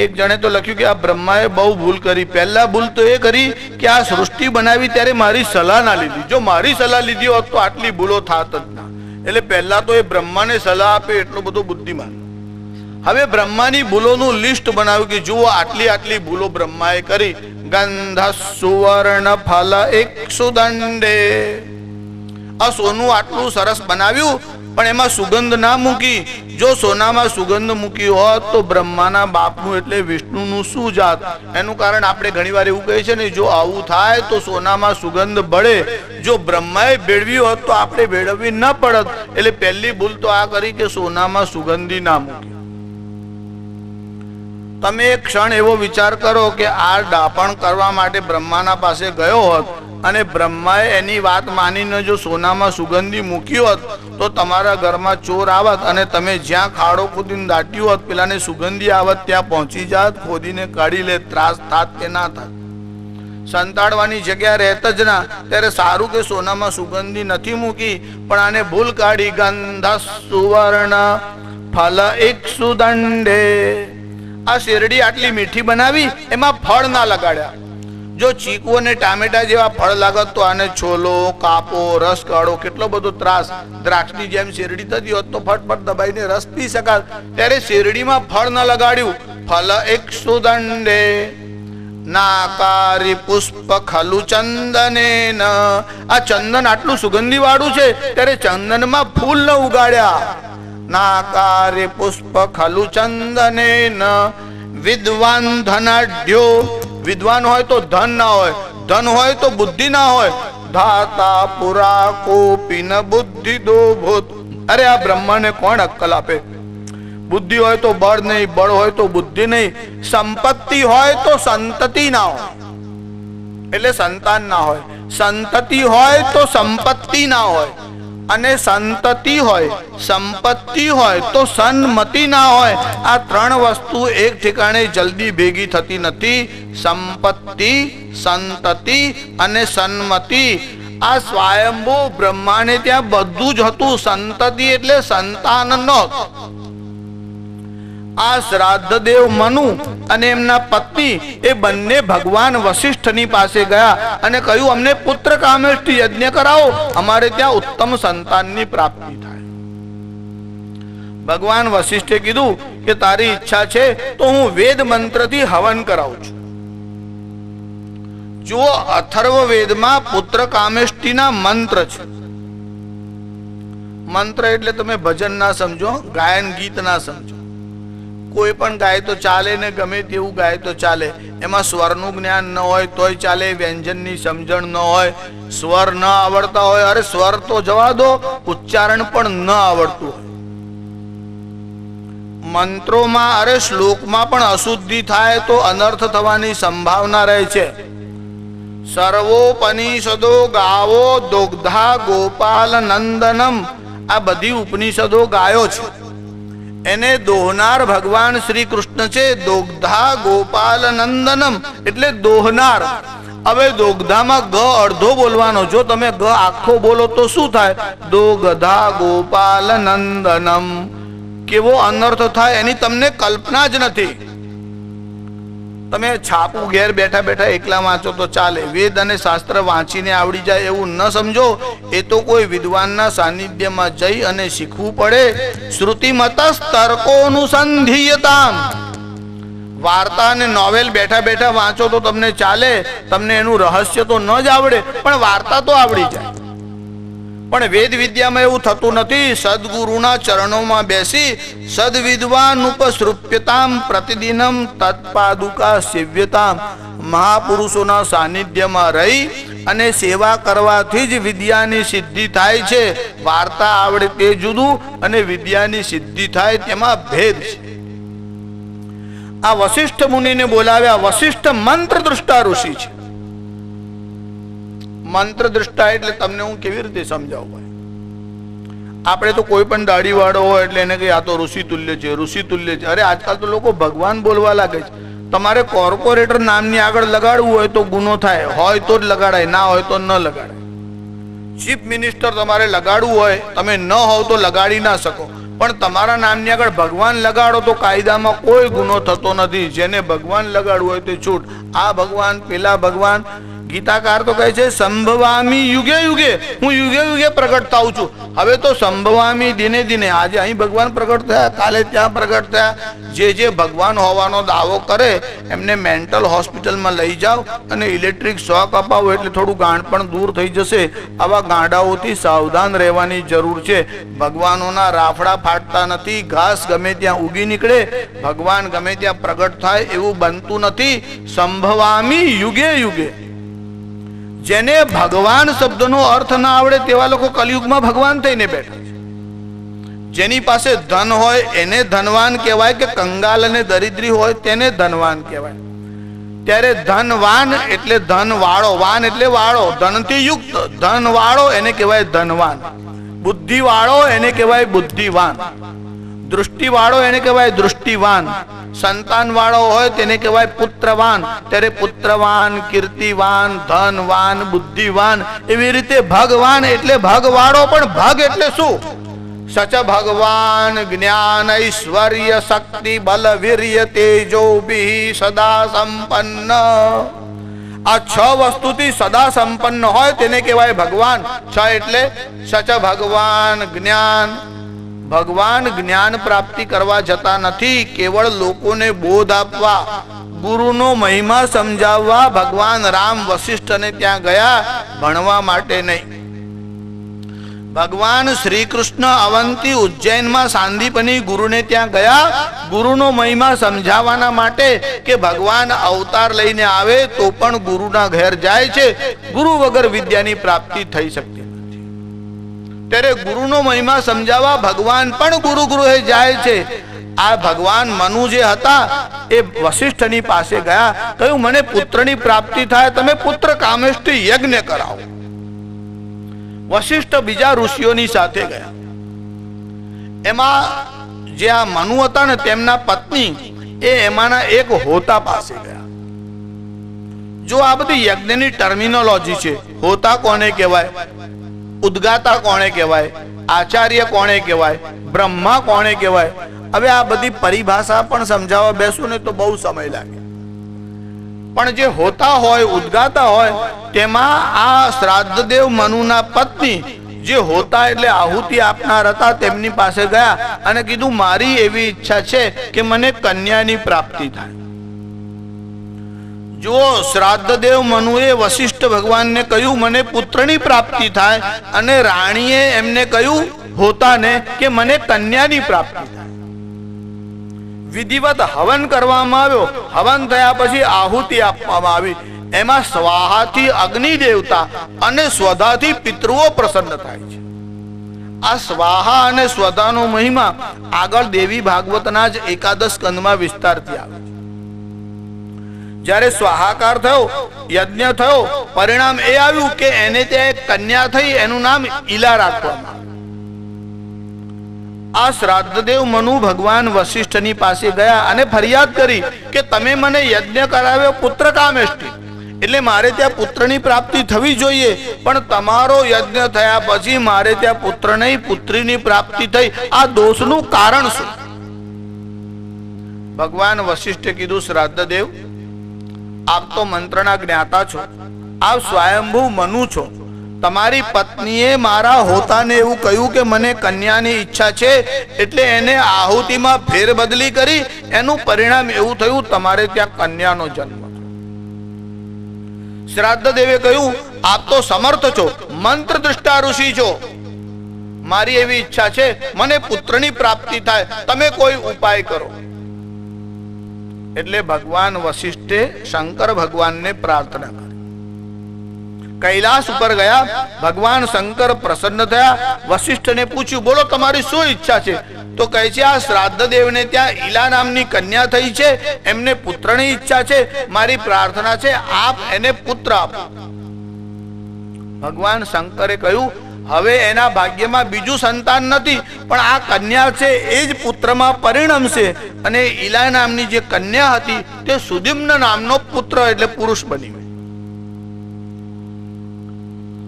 એક જણે તો લખ્યું કે આ બ્રહ્માએ બહુ ભૂલ કરી. પહેલા ભૂલ તો એ કરી કે આ સૃષ્ટિ બનાવી ત્યારે મારી સલાહ ના લીધી. જો મારી સલાહ લીધી હોત તો આટલી ભૂલો થાત જ ના. એટલે પહેલા તો એ બ્રહ્માને સલાહ આપે એટલો બધો બુદ્ધિમાન. હવે બ્રહ્માની ભૂલોનું લિસ્ટ બનાવ્યું કે જુઓ આટલી આટલી ભૂલો બ્રહ્માએ કરી. ગંધ સુવર્ણ ફલ 100 દંડે, આ સોનું આટલું સરસ બનાવ્યું પણ એમાં સુગંધ ના મૂકી. જો સોનામાં સુગંધ મૂકી હોત તો બ્રહ્માના બાપનું એટલે વિષ્ણુનું શું જાત? એનું કારણ આપણે ઘણીવાર એવું કહીએ છીએ ને, જો આવું થાય તો સોનામાં સુગંધ બળે. જો બ્રહ્માએ ભેળવી હોત તો આપણે ભેળવવી ન પડત. એટલે પહેલી ભૂલ તો આ કરી કે સોનામાં સુગંધી ના મૂકી. તમે એક ક્ષણ એવો વિચાર કરો કે આ ડાપણ કરવા માટે બ્રહ્માના પાસે ગયો હોત અને બ્રહ્માએ એની વાત માનીને જો સોનામાં સુગંધી મૂકી હોત તો તમારા ઘરમાં ચોર આવત અને તમે જ્યાં ખાડો ખોદીને દાટ્યું હોત પેલાને સુગંધી આવત, ત્યાં પહોંચી જાત, ખોદીને કાઢી લે. ત્રાસ થાત કે ના થાત? સંતાડવાની જગ્યા રહેત જ ના. ત્યારે સારું કે સોનામાં સુગંધી નથી મૂકી પણ આને ભૂલ કાઢી. ગંધ સુવર્ણ ફલ 100 દંડે, આ શેરડી આટલી મીઠી બનાવી એમાં ફળ ના લગાડ્યા. જો ચીકુ અને ટામેટા જેવા ફળ લાગત તો આને છોલો, કાપો, રસ કાઢો, કેટલો બધો ત્રાસ. દ્રાક્ષની જેમ શેરડી થતી હોત તો ફટફટ દબાઈને રસ પી શકાત. ત્યારે શેરડીમાં ફળ ન લગાડ્યું. ફલ 100 દંડે નાકારી પુષ્પ ખલુ ચંદને, આ ચંદન આટલું સુગંધી વાળું છે ત્યારે ચંદનમાં ફૂલ ન ઉગાડ્યા. નાકારે પુષ્પ ખલુ ચંદને વિદ્વાન ધનાઢ્યો, વિદ્વાન હોય તો ધન ના હોય, ધન હોય તો બુદ્ધિ ના હોય. ધાતા પુરા કોપી ન બુદ્ધિ દો ભૂત, અરે આ બ્રહ્માને કોણ અક્કલ આપે? બુદ્ધિ હોય તો બળ નહીં, બળ હોય તો બુદ્ધિ નહીં, સંપત્તિ હોય તો સંતતિ ના હોય એટલે સંતાન ના હોય, સંતતિ હોય તો સંપત્તિ ના હોય, અને સંતતિ હોય સંપત્તિ હોય તો સન્મતિ ના હોય. આ ત્રણ વસ્તુ એક ઠેકાણે જલ્દી ભેગી થતી નથી. સંપત્તિ, સંતતિ અને સન્મતિ. આ સ્વયંભૂ બ્રહ્માને ત્યાં બધું જ હતું. સંતતિ એટલે સંતાન નો. આ શ્રાદ્ધદેવ મનુ અને એમના પત્ની એ બંને ભગવાન વશિષ્ઠની પાસે ગયા અને કહ્યું અમને પુત્ર કામેષ્ટિ યજ્ઞ કરાવો, અમારે ત્યાં ઉત્તમ સંતાનની પ્રાપ્તિ થાય. ભગવાન વશિષ્ઠે કીધું કે તારી ઈચ્છા છે તો હું વેદ મંત્રથી હવન કરાવું છું. જુઓ, અથર્વ વેદમાં પુત્ર કામેષ્ટિના મંત્ર છે. મંત્ર એટલે તમે ભજન ના સમજો, ગાયન ગીત ના સમજો. કોઈ પણ ગાય તો ચાલે ને ગમે તેવું ગાય તો ચાલે. એમાં સ્વરનું જ્ઞાન ન હોય તોય ચાલે, વ્યંજનની સમજણ ન હોય, સ્વર ન આવડતા હોય, અરે સ્વર તો જવા દો, ઉચ્ચારણ પણ ન આવડતું હોય. મંત્રોમાં અરે શ્લોકમાં પણ અશુદ્ધિ થાય તો અનર્થ થવાની સંભાવના રહે છે. સર્વોપનિષદો ગાવો દુગ્ધા ગોપાલ નંદનમ, આ બધી ઉપનિષદો ગાયો છે. એને દોહનાર ભગવાન શ્રી કૃષ્ણ છે. દોગ્ધા ગોપાલ નંદનમ એટલે દોહનાર. હવે દોગ્ધામાં ગ અડધો બોલવાનો. જો તમે ગ આખો બોલો તો શું થાય? દોગ્ધા ગોપાલ નંદનમ. કેવો અનર્થ થાય એની તમને કલ્પના જ નથી. તમે છાપું ઘેર બેઠા બેઠા એકલા વાંચો તો ચાલે, વેદ અને શાસ્ત્ર વાંચીને આવડી જાય એવું ન સમજો. એ તો કોઈ વિદ્વાનના સાનિધ્યમાં જઈ અને શીખવું પડે. શ્રુતિમતસ તર્કોનુસંધિયતામ. વાર્તા અને નોવેલ બેઠા બેઠા વાંચો તો તમને ચાલે, તમને એનું રહસ્ય તો ન જ આવડે પણ વાર્તા તો આવડી જાય. પણ વેદ વિદ્યામાં એવું થતું નથી. સદગુરુના ચરણોમાં બેસી સદવિદ્વાન ઉપસૃપ્યતામ પ્રતિદિનમ તત્પાદુકા સેવ્યતામ. મહાપુરુષોના સાનિધ્યમાં રહી અને સેવા કરવાથી જ વિદ્યાની સિદ્ધિ થાય છે. વાર્તા આવડે તે જુદું અને વિદ્યાની સિદ્ધિ થાય તેમાં ભેદ છે. આ વશિષ્ઠ મુનિને બોલાવ્યા. વશિષ્ઠ મંત્ર દૃષ્ટા ઋષિ છે. મંત્ર દૃષ્ટા એટલે તમને હું કેવી રીતે સમજાવું? આપણે તો કોઈ પણ દાઢી વાળો હોય એટલે એને કહે આ તો ઋષિ તુલ્ય છે, ઋષિ તુલ્ય છે. અરે આજકાલ તો લોકો ભગવાન બોલવા લાગે છે. તમારે કોર્પોરેટર નામની આગળ લગાડવું હોય તો ગુનો થાય. હોય તો જ લગાડાય, ના હોય તો ન લગાડાય. ચીફ મિનિસ્ટર તમારે લગાડવું હોય, તમે ન હોવ તો લગાડી ના શકો. પણ તમારા નામની આગળ ભગવાન લગાડો તો કાયદામાં કોઈ ગુનો થતો નથી. જેને ભગવાન લગાડવું હોય તે છૂટ. આ ભગવાન, પેલા ભગવાન. ગીતાકાર તો કહે છે સંભવામી યુગે યુગે. હું યુગે યુગે પ્રગટ થાઉં છું. હવે તો સંભવામી દિને દિને. આજે અહીં ભગવાન પ્રગટ થયા, કાલે ત્યાં પ્રગટ થયા. જે ભગવાન હોવાનો દાવો કરે એમને મેન્ટલ હોસ્પિટલમાં લઈ જાઓ અને ઇલેક્ટ્રિક શોક અપાવો એટલે થોડું ગાંડ પણ દૂર થઈ જશે. આવા ગાંડાઓથી સાવધાન રહેવાની જરૂર છે. ભગવાનોના રાફડા ફાટતા નથી. ઘાસ ગમે ત્યાં ઉગી નીકળે, ભગવાન ગમે ત્યાં પ્રગટ થાય એવું બનતું નથી. સંભવામી યુગે યુગે. જેને ભગવાન શબ્દનો અર્થ ના આવડે તેવા લોકો કલિયુગમાં ભગવાન થઈને બેઠા છે. જેની પાસે ધન હોય એને ધનવાન કહેવાય કે કંગાલ અને દરિદ્રી હોય તેને ધનવાન કહેવાય. ત્યારે ધનવાન એટલે ધન વાળો, વાન એટલે વાળો, ધનથી યુક્ત. ધન વાળો એને કહેવાય ધનવાન. બુદ્ધિ વાળો એને કહેવાય બુદ્ધિવાન. દૃષ્ટિ વાળો એને કહેવાય દૃષ્ટિવાન. સંતાન વાળો હોય તેને કહેવાય પુત્રવાન. ત્યારે પુત્રવાન, કીર્તિવાન, ધનવાન, બુદ્ધિવાન. એવી રીતે ભગવાન એટલે ભગવાળો. પણ ભગ એટલે શું? સચ ભગવાન જ્ઞાન ઐશ્વર્ય શક્તિ બલ વીર્ય તેજો ભી સદા સંપન્ન. આ 6 વસ્તુથી સદા સંપન્ન હોય તેને કહેવાય ભગવાન. 6 એટલે સચ ભગવાન જ્ઞાન. ભગવાન જ્ઞાન પ્રાપ્તિ કરવા જતા નથી, કેવળ લોકોને બોધ આપવા, ગુરુનો મહિમા સમજાવવા ભગવાન રામ વશિષ્ઠને ત્યાં ગયા, ભણવા માટે નહીં. ભગવાન શ્રી કૃષ્ણ અવંતી ઉજ્જૈનમાં સાંદીપની ગુરુને ત્યાં ગયા ગુરુનો મહિમા સમજાવવાના માટે કે ભગવાન અવતાર લઈને આવે તો પણ ગુરુના ઘેર જાય છે. ગુરુ વગર વિદ્યાની પ્રાપ્તિ થઈ શકતી. ત્યારે ગુરુનો મહિમા સમજાવવા ભગવાન પણ ગુરુ ગૃહે જાય છે. આ ભગવાન મનુ જે હતા એ વશિષ્ઠની પાસે ગયા, કહ્યું મને પુત્રની પ્રાપ્તિ થાય, તમે પુત્ર કામેષ્ટિ યજ્ઞ કરાવો. વશિષ્ઠ બીજા ઋષિઓની સાથે ગયા. એમાં જે આ મનુ હતા ને તેમના પત્ની એ એમાંના એક હોતા પાસે ગયા. જો આ બધી યજ્ઞની ટર્મિનોલોજી છે. હોતા કોને કહેવાય, ઉદ્ગાતા કોણે કહેવાય, આચાર્ય કોણે કહેવાય, બ્રહ્મા કોણે કહેવાય. હવે આ બધી પરિભાષા પણ સમજાવવા બેસું ને તો બહુ સમય લાગે. પણ જે હોતા હોય, ઉદ્ગાતા હોય, તેમાં આ શ્રાદ્ધદેવ મનુના પત્ની જે હોતા એટલે આહુતિ આપનાર હતા તેમની પાસે ગયા અને કીધું મારી એવી ઈચ્છા છે કે મને કન્યાની પ્રાપ્તિ થાય. જો શ્રાદ્ધદેવ મનુએ વશિષ્ઠ ભગવાનને કહ્યું મને પુત્રની પ્રાપ્તિ થાય, અને રાણીએ એમને કહ્યું હોતાને કે મને કન્યાની પ્રાપ્તિ થાય. વિધિવત હવન કરવામાં આવ્યો. હવન થયા પછી આહુતિ આપવામાં આવી. એમાં સ્વાહાથી અગ્નિ દેવતા અને સ્વધાથી પિતૃઓ પ્રસન્ન થાય છે. આ સ્વાહા અને સ્વધાનો મહિમા આગળ દેવી ભાગવતના જ એકાદશ સ્કંદમાં વિસ્તારથી આવે છે. જ્યારે સ્વાહાકાર થયો, યજ્ઞ થયો, પરિણામ એ આવ્યું કે એને ત્યાં એક કન્યા થઈ, એનું નામ ઈલા રાખવામાં આવ્યું. આ શ્રાદ્ધદેવ મનુ ભગવાન વશિષ્ઠની પાસે ગયા અને ફરિયાદ કરી કે તમે મને યજ્ઞ કરાવ્યો પુત્ર કામેષ્ટિ, એટલે મારે ત્યાં પુત્રની પ્રાપ્તિ થવી જોઈએ, પણ તમારો યજ્ઞ થયા પછી મારે ત્યાં પુત્ર નહીં પુત્રીની પ્રાપ્તિ થઈ, આ દોષનું કારણ શું? ભગવાન વશિષ્ઠે કીધું, શ્રાદ્ધદેવ, આપ તો મંત્રના જ્ઞાતા છો, આપ સ્વયંભૂ મનુ છો. તમારી પત્નીએ મારા હોતાને એવું કહ્યું કે મને કન્યાની ઈચ્છા છે, એટલે એને આહુતિમાં ફેરબદલી કરી. એનું પરિણામ એવું થયું તમારે ત્યાં કન્યાનો જન્મ. શ્રાદ્ધદેવે કહ્યું, આપ તો સમર્થ છો, મંત્ર દૃષ્ટા ઋષિ છો, મારી એવી ઈચ્છા છે મને પુત્રની પ્રાપ્તિ થાય, તમે કોઈ ઉપાય કરો. એટલે ભગવાન વશિષ્ઠે શંકર ભગવાનને પ્રાર્થના કરી. કૈલાસ ઉપર ગયા, ભગવાન શંકર પ્રસન્ન થયા. વશિષ્ઠને પૂછ્યું, બોલો તમારી શું ઈચ્છા છે? તો કહે છે, આ શ્રાદ્ધદેવને ત્યાં ઈલા નામની કન્યા થઈ છે, એમને પુત્રની ઈચ્છા છે, મારી પ્રાર્થના છે આપ એને પુત્ર આપો. ભગવાન શંકરે કહ્યું, હવે એના ભાગ્યમાં બીજું સંતાન નથી, પણ આ કન્યા છે એ જ પુત્રમાં પરિણમશે, અને ઈલા નામની જે કન્યા હતી તે સુદિમ્ન નામનો પુત્ર એટલે પુરુષ બની.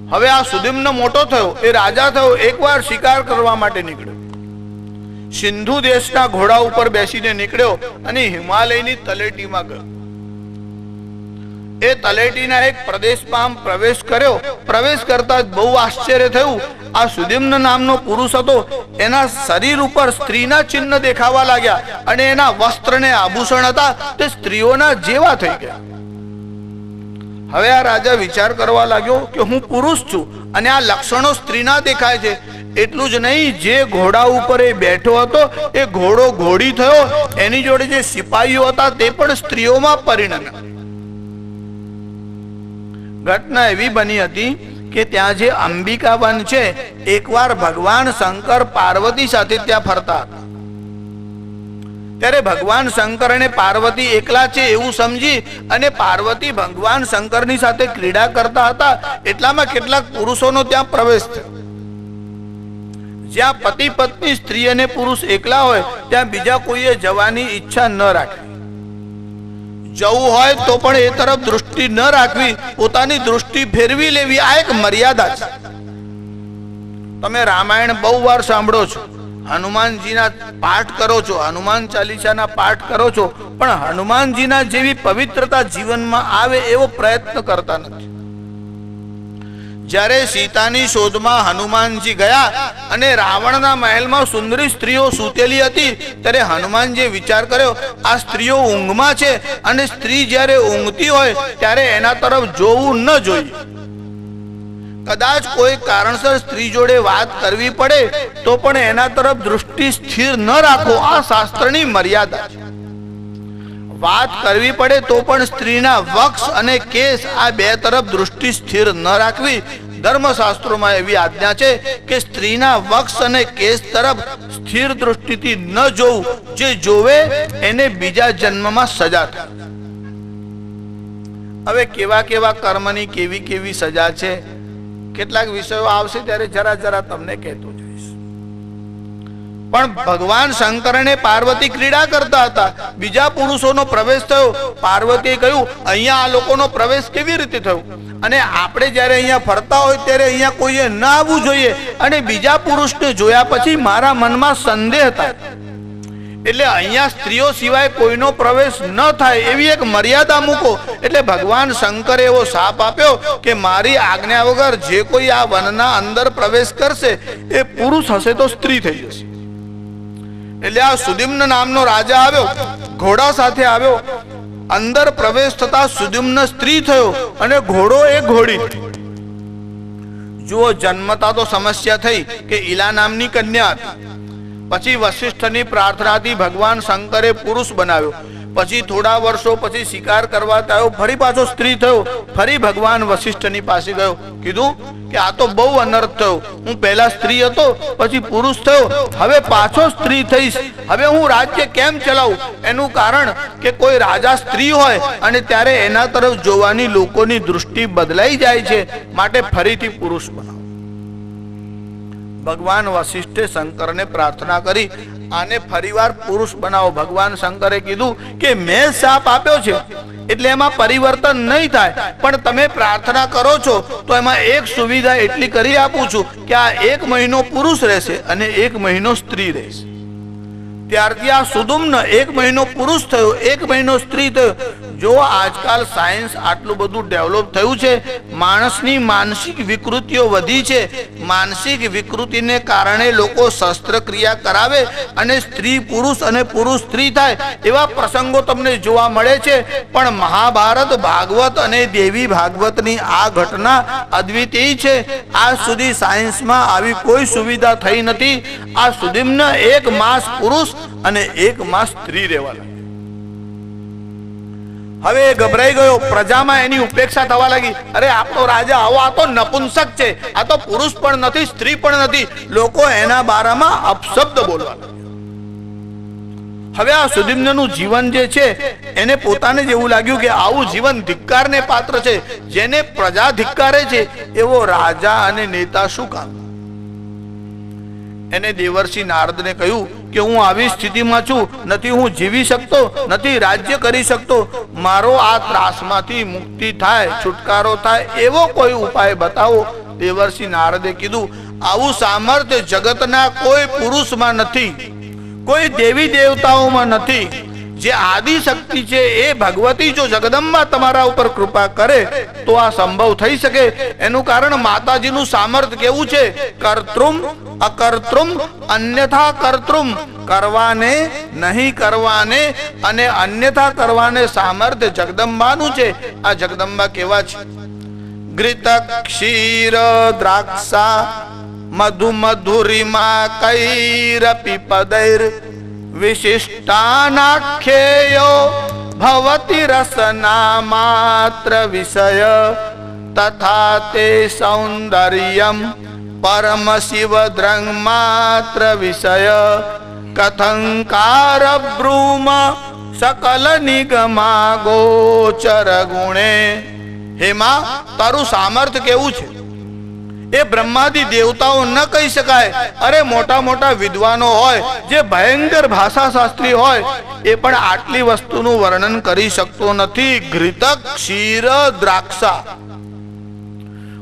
હવે આ સુદિમ્ન મોટો થયો, એ રાજા થયો, એકવાર શિકાર કરવા માટે નીકળ્યો. સિંધુ દેશના ઘોડા ઉપર બેસીને નીકળ્યો અને હિમાલયની તલેટીમાં ગયો. એ તલેટીના એક પ્રદેશમાં પ્રવેશ કર્યો. પ્રવેશ કરતા જ બહુ આશ્ચર્ય થયું. આ સુદિમ્ન નામનો પુરુષ હતો, એના શરીર ઉપર સ્ત્રીના ચિહ્ન દેખાવા લાગ્યા, અને એના વસ્ત્ર ને આભૂષણ હતા તે સ્ત્રીઓના જેવા થઈ ગયા. હવે આ રાજા વિચાર કરવા લાગ્યો કે હું પુરુષ છું અને આ લક્ષણો સ્ત્રીના દેખાય છે. એટલું જ નહીં, જે ઘોડા ઉપર એ બેઠો હતો એ ઘોડો ઘોડી થયો, એની જોડે જે સિપાહીઓ હતા તે પણ સ્ત્રીઓમાં પરિણમ્યા. ઘટના એવી બની હતી કે ત્યાં જે અંબિકા વન છે, એકવાર ભગવાન શંકર પાર્વતી સાથે ત્યાં ફરતા હતા. ત્યારે ભગવાન શંકર અને પાર્વતી એકલા છે એવું સમજી અને પાર્વતી ભગવાન શંકરની સાથે ક્રીડા કરતા હતા. એટલામાં કેટલાક પુરુષોનો ત્યાં પ્રવેશ થયો. જ્યાં પતિ પત્ની સ્ત્રી અને પુરુષ એકલા હોય ત્યાં બીજા કોઈએ જવાની ઈચ્છા ન રાખવી. જવું હોય તો પણ એ તરફ દૃષ્ટિ ન રાખવી, પોતાની દૃષ્ટિ ફેરવી લેવી, આ એક મર્યાદા છે. તમે રામાયણ બહુ વાર સાંભળો છો, હનુમાનજીના પાઠ કરો છો, હનુમાન ચાલીસાના પાઠ કરો છો, પણ હનુમાનજીના જેવી પવિત્રતા જીવનમાં આવે એવો પ્રયત્ન કરતા નથી. જ્યારે સીતાની શોધમાં હનુમાનજી ગયા અને રાવણના મહેલમાં સુંદરી સ્ત્રીઓ સૂતેલી હતી, ત્યારે હનુમાનજીએ વિચાર કર્યો, આ સ્ત્રીઓ ઊંઘમાં છે અને સ્ત્રી જ્યારે ઊંઘતી હોય ત્યારે એના તરફ જોવું ન જોઈએ. કદાચ કોઈ કારણસર સ્ત્રી જોડે વાત કરવી પડે તો પણ એના તરફ દૃષ્ટિ સ્થિર ન રાખો, આ શાસ્ત્રની મર્યાદા છે. વાત કરવી પડે તો પણ સ્ત્રીના વક્ષ અને કેસ આ બે તરફ દૃષ્ટિ સ્થિર ન રાખવી. ધર્મશાસ્ત્રોમાં એવી આજ્ઞા છે કે સ્ત્રીના વક્ષ અને કેસ તરફ સ્થિર દૃષ્ટિથી ન જોવું, જે જોવે એને બીજા જન્મમાં સજા થાય. હવે કેવા કેવા કર્મની કેવી કેવી સજા છે, કેટલાક વિષયો આવશે ત્યારે જરા જરા તમને કહેતો જઈશ. પણ ભગવાન શંકર અને પાર્વતી ક્રીડા કરતા હતા, બીજા પુરુષોનો પ્રવેશ થયો. પાર્વતીએ કહ્યું, અહીંયા આ લોકોનો પ્રવેશ કેવી રીતે થયો? અને આપણે જ્યારે અહીંયા ફરતા હોય ત્યારે અહીંયા કોઈએ ન આવવું જોઈએ, અને બીજા પુરુષને જોયા પછી મારા મનમાં સંદેહ થાય, એટલે અહીંયા સ્ત્રીઓ સિવાય કોઈનો પ્રવેશ ન થાય એવી એક મર્યાદા મૂકો. એટલે ભગવાન શંકરે એવો શાપ આપ્યો કે મારી આજ્ઞા વગર જે કોઈ આ વનના અંદર પ્રવેશ કરશે એ પુરુષ હશે તો સ્ત્રી થઈ જશે. એટલે આ સુદિમ્ન નામનો રાજા આવ્યો, ઘોડા સાથે આવ્યો. અંદર પ્રવેશ થતા સુદિમ્ન સ્ત્રી થયો અને ઘોડો એ ઘોડી. જુઓ, જન્મતા તો સમસ્યા થઈ કે ઈલા નામની કન્યા હતી. પછી વશિષ્ઠની પ્રાર્થનાથી ભગવાન શંકરે પુરુષ બનાવ્યો. પછી થોડા વર્ષો પછી શિકાર કરવા આવ્યો, ફરી પાછો સ્ત્રી થયો. ફરી ભગવાન વશિષ્ઠની પાસે ગયો, કીધું કે આ તો બહુ અનર્થ થયો, હું પહેલા સ્ત્રી હતો પછી પુરુષ થયો, હવે પાછો સ્ત્રી થઈશ, હવે હું રાજ્ય કેમ ચલાવું? એનું કારણ કે કોઈ રાજા સ્ત્રી હોય અને ત્યારે એના તરફ જોવાની લોકોની દૃષ્ટિ બદલાઈ જાય છે, માટે ફરીથી પુરુષ બનાવો. ભગવાન વશિષ્ઠે શંકરને પ્રાર્થના કરી આને ફરીવાર પુરુષ બનાવો. ભગવાન શંકરે કીધું કે મેં શાપ આપ્યો છે એટલે એમાં પરિવર્તન નહીં થાય, પણ તમે પ્રાર્થના કરો છો તો એમાં એક સુવિધા એટલી કરી આપું છું કે આ 1 મહિનો પુરુષ રહેશે અને 1 મહિનો સ્ત્રી રહેશે. ત્યારથી આ સુદુમ્ન 1 મહિનો પુરુષ થયો, 1 મહિનો સ્ત્રી થયો. જો આજકાલ સાયન્સ આટલું બધું ડેવલપ થયું છે, માણસની માનસિક વિકૃતિઓ વધી છે, માનસિક વિકૃતિને કારણે લોકો શસ્ત્રક્રિયા કરાવે અને સ્ત્રી પુરુષ અને પુરુષ સ્ત્રી થાય એવા પ્રસંગો તમને જોવા મળે છે. પણ મહાભારત, ભાગવત અને દેવી ભાગવતની આ ઘટના અદ્વિતીય છે. આજ સુધી સાયન્સમાં આવી કોઈ સુવિધા થઈ નથી. આ સુધીમાં 1 માસ પુરુષ અને 1 માસ સ્ત્રી રહેવા લાગી. હવે એ ગભરાઈ ગયો, પ્રજામાં એની ઉપેક્ષા થવા લાગી. અરે આપણો રાજા આવો, આ તો નપુંસક છે, આ તો પુરુષ પણ નથી સ્ત્રી પણ નથી. લોકો એના બારામાં અપશબ્દ બોલવા લાગ્યા. હવે આ સુધિમ્નનું જીવન જે છે એને પોતાને જ એવું લાગ્યું કે આવું જીવન ધિક્કારને પાત્ર છે. જેને પ્રજા ધિક્કારે છે એવો રાજા અને નેતા શું કામ? એને દેવર્ષિ નારદને કહ્યું કે હું આવી સ્થિતિમાં છું, નથી હું જીવી શકતો, નથી રાજ્ય કરી શકતો. મારો આ ત્રાસમાંથી મુક્તિ થાય, છુટકારો થાય એવો કોઈ ઉપાય બતાવો. દેવર્ષિ નારદે કીધું આવું સામર્થ્ય જગતના કોઈ પુરુષમાં નથી, કોઈ દેવી દેવતાઓમાં નથી. જે આદિ શક્તિ છે એ ભગવતી જો જગદંબા તમારા ઉપર કૃપા કરે તો આ સંભવ થઈ શકે. એનું કારણ માતાજીનું સામર્થ્ય કેવું છે? કર્તૃમ અકર્તૃમ અન્યથા કર્તૃમ, કરવાને નહીં કરવાને અને અન્યથા કરવાને સામર્થ્ય જગદંબાનું છે. આ જગદંબા કેવા છે? ઘૃત ક્ષીર દ્રાક્ષા મધુ મધુરિમા કૈરપી પદૈર વિશિષ્ટાનાખ્યેયો ભવતિ રસના માત્ર વિષય તથા તે સૌંદર્યમ પરમ શિવ દ્રંગ માત્ર વિષય કથંકાર બ્રૂમ સકલ નિગમા ગોચર ગુણે. હેમા, તારું સામર્થ્ય કેવું છે એ બ્રહ્માદિ દેવતાઓ ન કહી શકાય. અરે મોટા મોટા વિદ્વાનો હોય, જે ભયંકર ભાષા શાસ્ત્રી હોય, એ પણ આટલી વસ્તુનું વર્ણન કરી શકતો નથી. ઘૃતક ક્ષીર દ્રાક્ષા.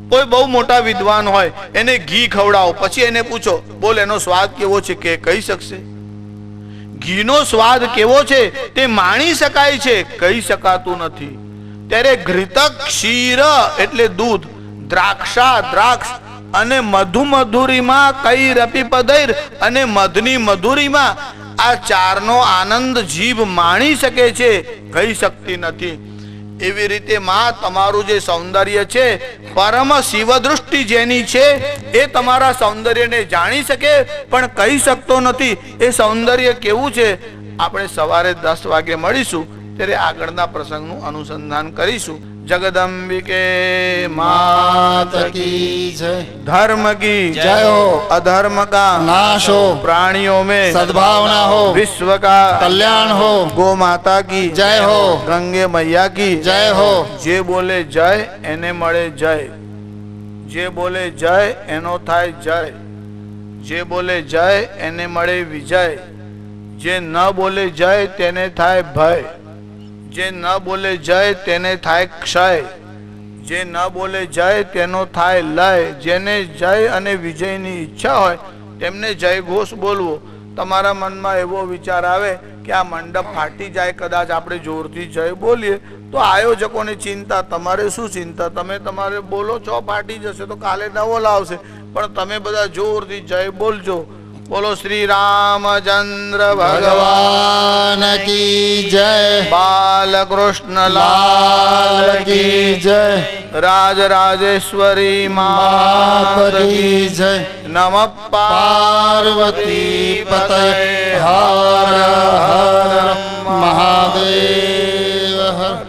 કોઈ બહુ મોટા વિદ્વાન હોય, એને ઘી ખવડાવો, પછી એને પૂછો બોલ એનો સ્વાદ કેવો છે, કે કહી શકશે? ઘીનો સ્વાદ કેવો છે તે માણી શકાય છે, કહી શકાતું નથી. ત્યારે ઘૃતક ક્ષીર એટલે દૂધ, દ્રાક્ષા દ્રાક્ષ અને મધુ મધુરીમાં કઈ રપી પદૈર અને મધની મધુરીમાં, આ ચારનો આનંદ જીભ માણી શકે છે, કહી શકતી નથી. એવી રીતે માં તમારું જે સૌંદર્ય છે, પરમ શિવ દૃષ્ટિ જેની છે એ તમારા સૌંદર્યને જાણી શકે પણ કહી શકતો નથી. એ સૌંદર્ય કેવું છે? આપણે સવારે 10 વાગે મળીશું ત્યારે આગળના પ્રસંગનું અનુસંધાન કરીશું. जगदम्बिके मात की जय। धर्म की जय हो। अधर्म का नाश हो। प्राणियों में सद्भावना हो। विश्व का कल्याण हो। गौ माता की जय हो। गंगे मैया की जय हो। जे बोले जय एने मळे जय, जे बोले जय एनो थाय जय, जे बोले जय एने मळे विजय, जे न बोले जय तेने थाय भय, जे न बोले जय तेने थाय क्षय, जे न बोले जय तेनो थाय लय. जेने जय अने विजयनी ઈચ્છા હોય તેમને જય ઘોષ બોલવો. તમારા મનમાં એવો વિચાર આવે કે આ મંડપ ફાટી જાય, કદાચ આપણે જોરથી જય બોલીએ તો આયોજકોને ચિંતા, તમારે શું ચિંતા? તમે તમારે બોલો છો, ફાટી જશે તો કાલે નવો લાવશે, પણ તમે બધા જોરથી જય બોલજો. बोलो श्री रामचंद्र भगवान की जय। बाल कृष्ण लाल की जय। राज राजेश्वरी मात की जय। नमः पार्वती पतये हर हर महादेव हर।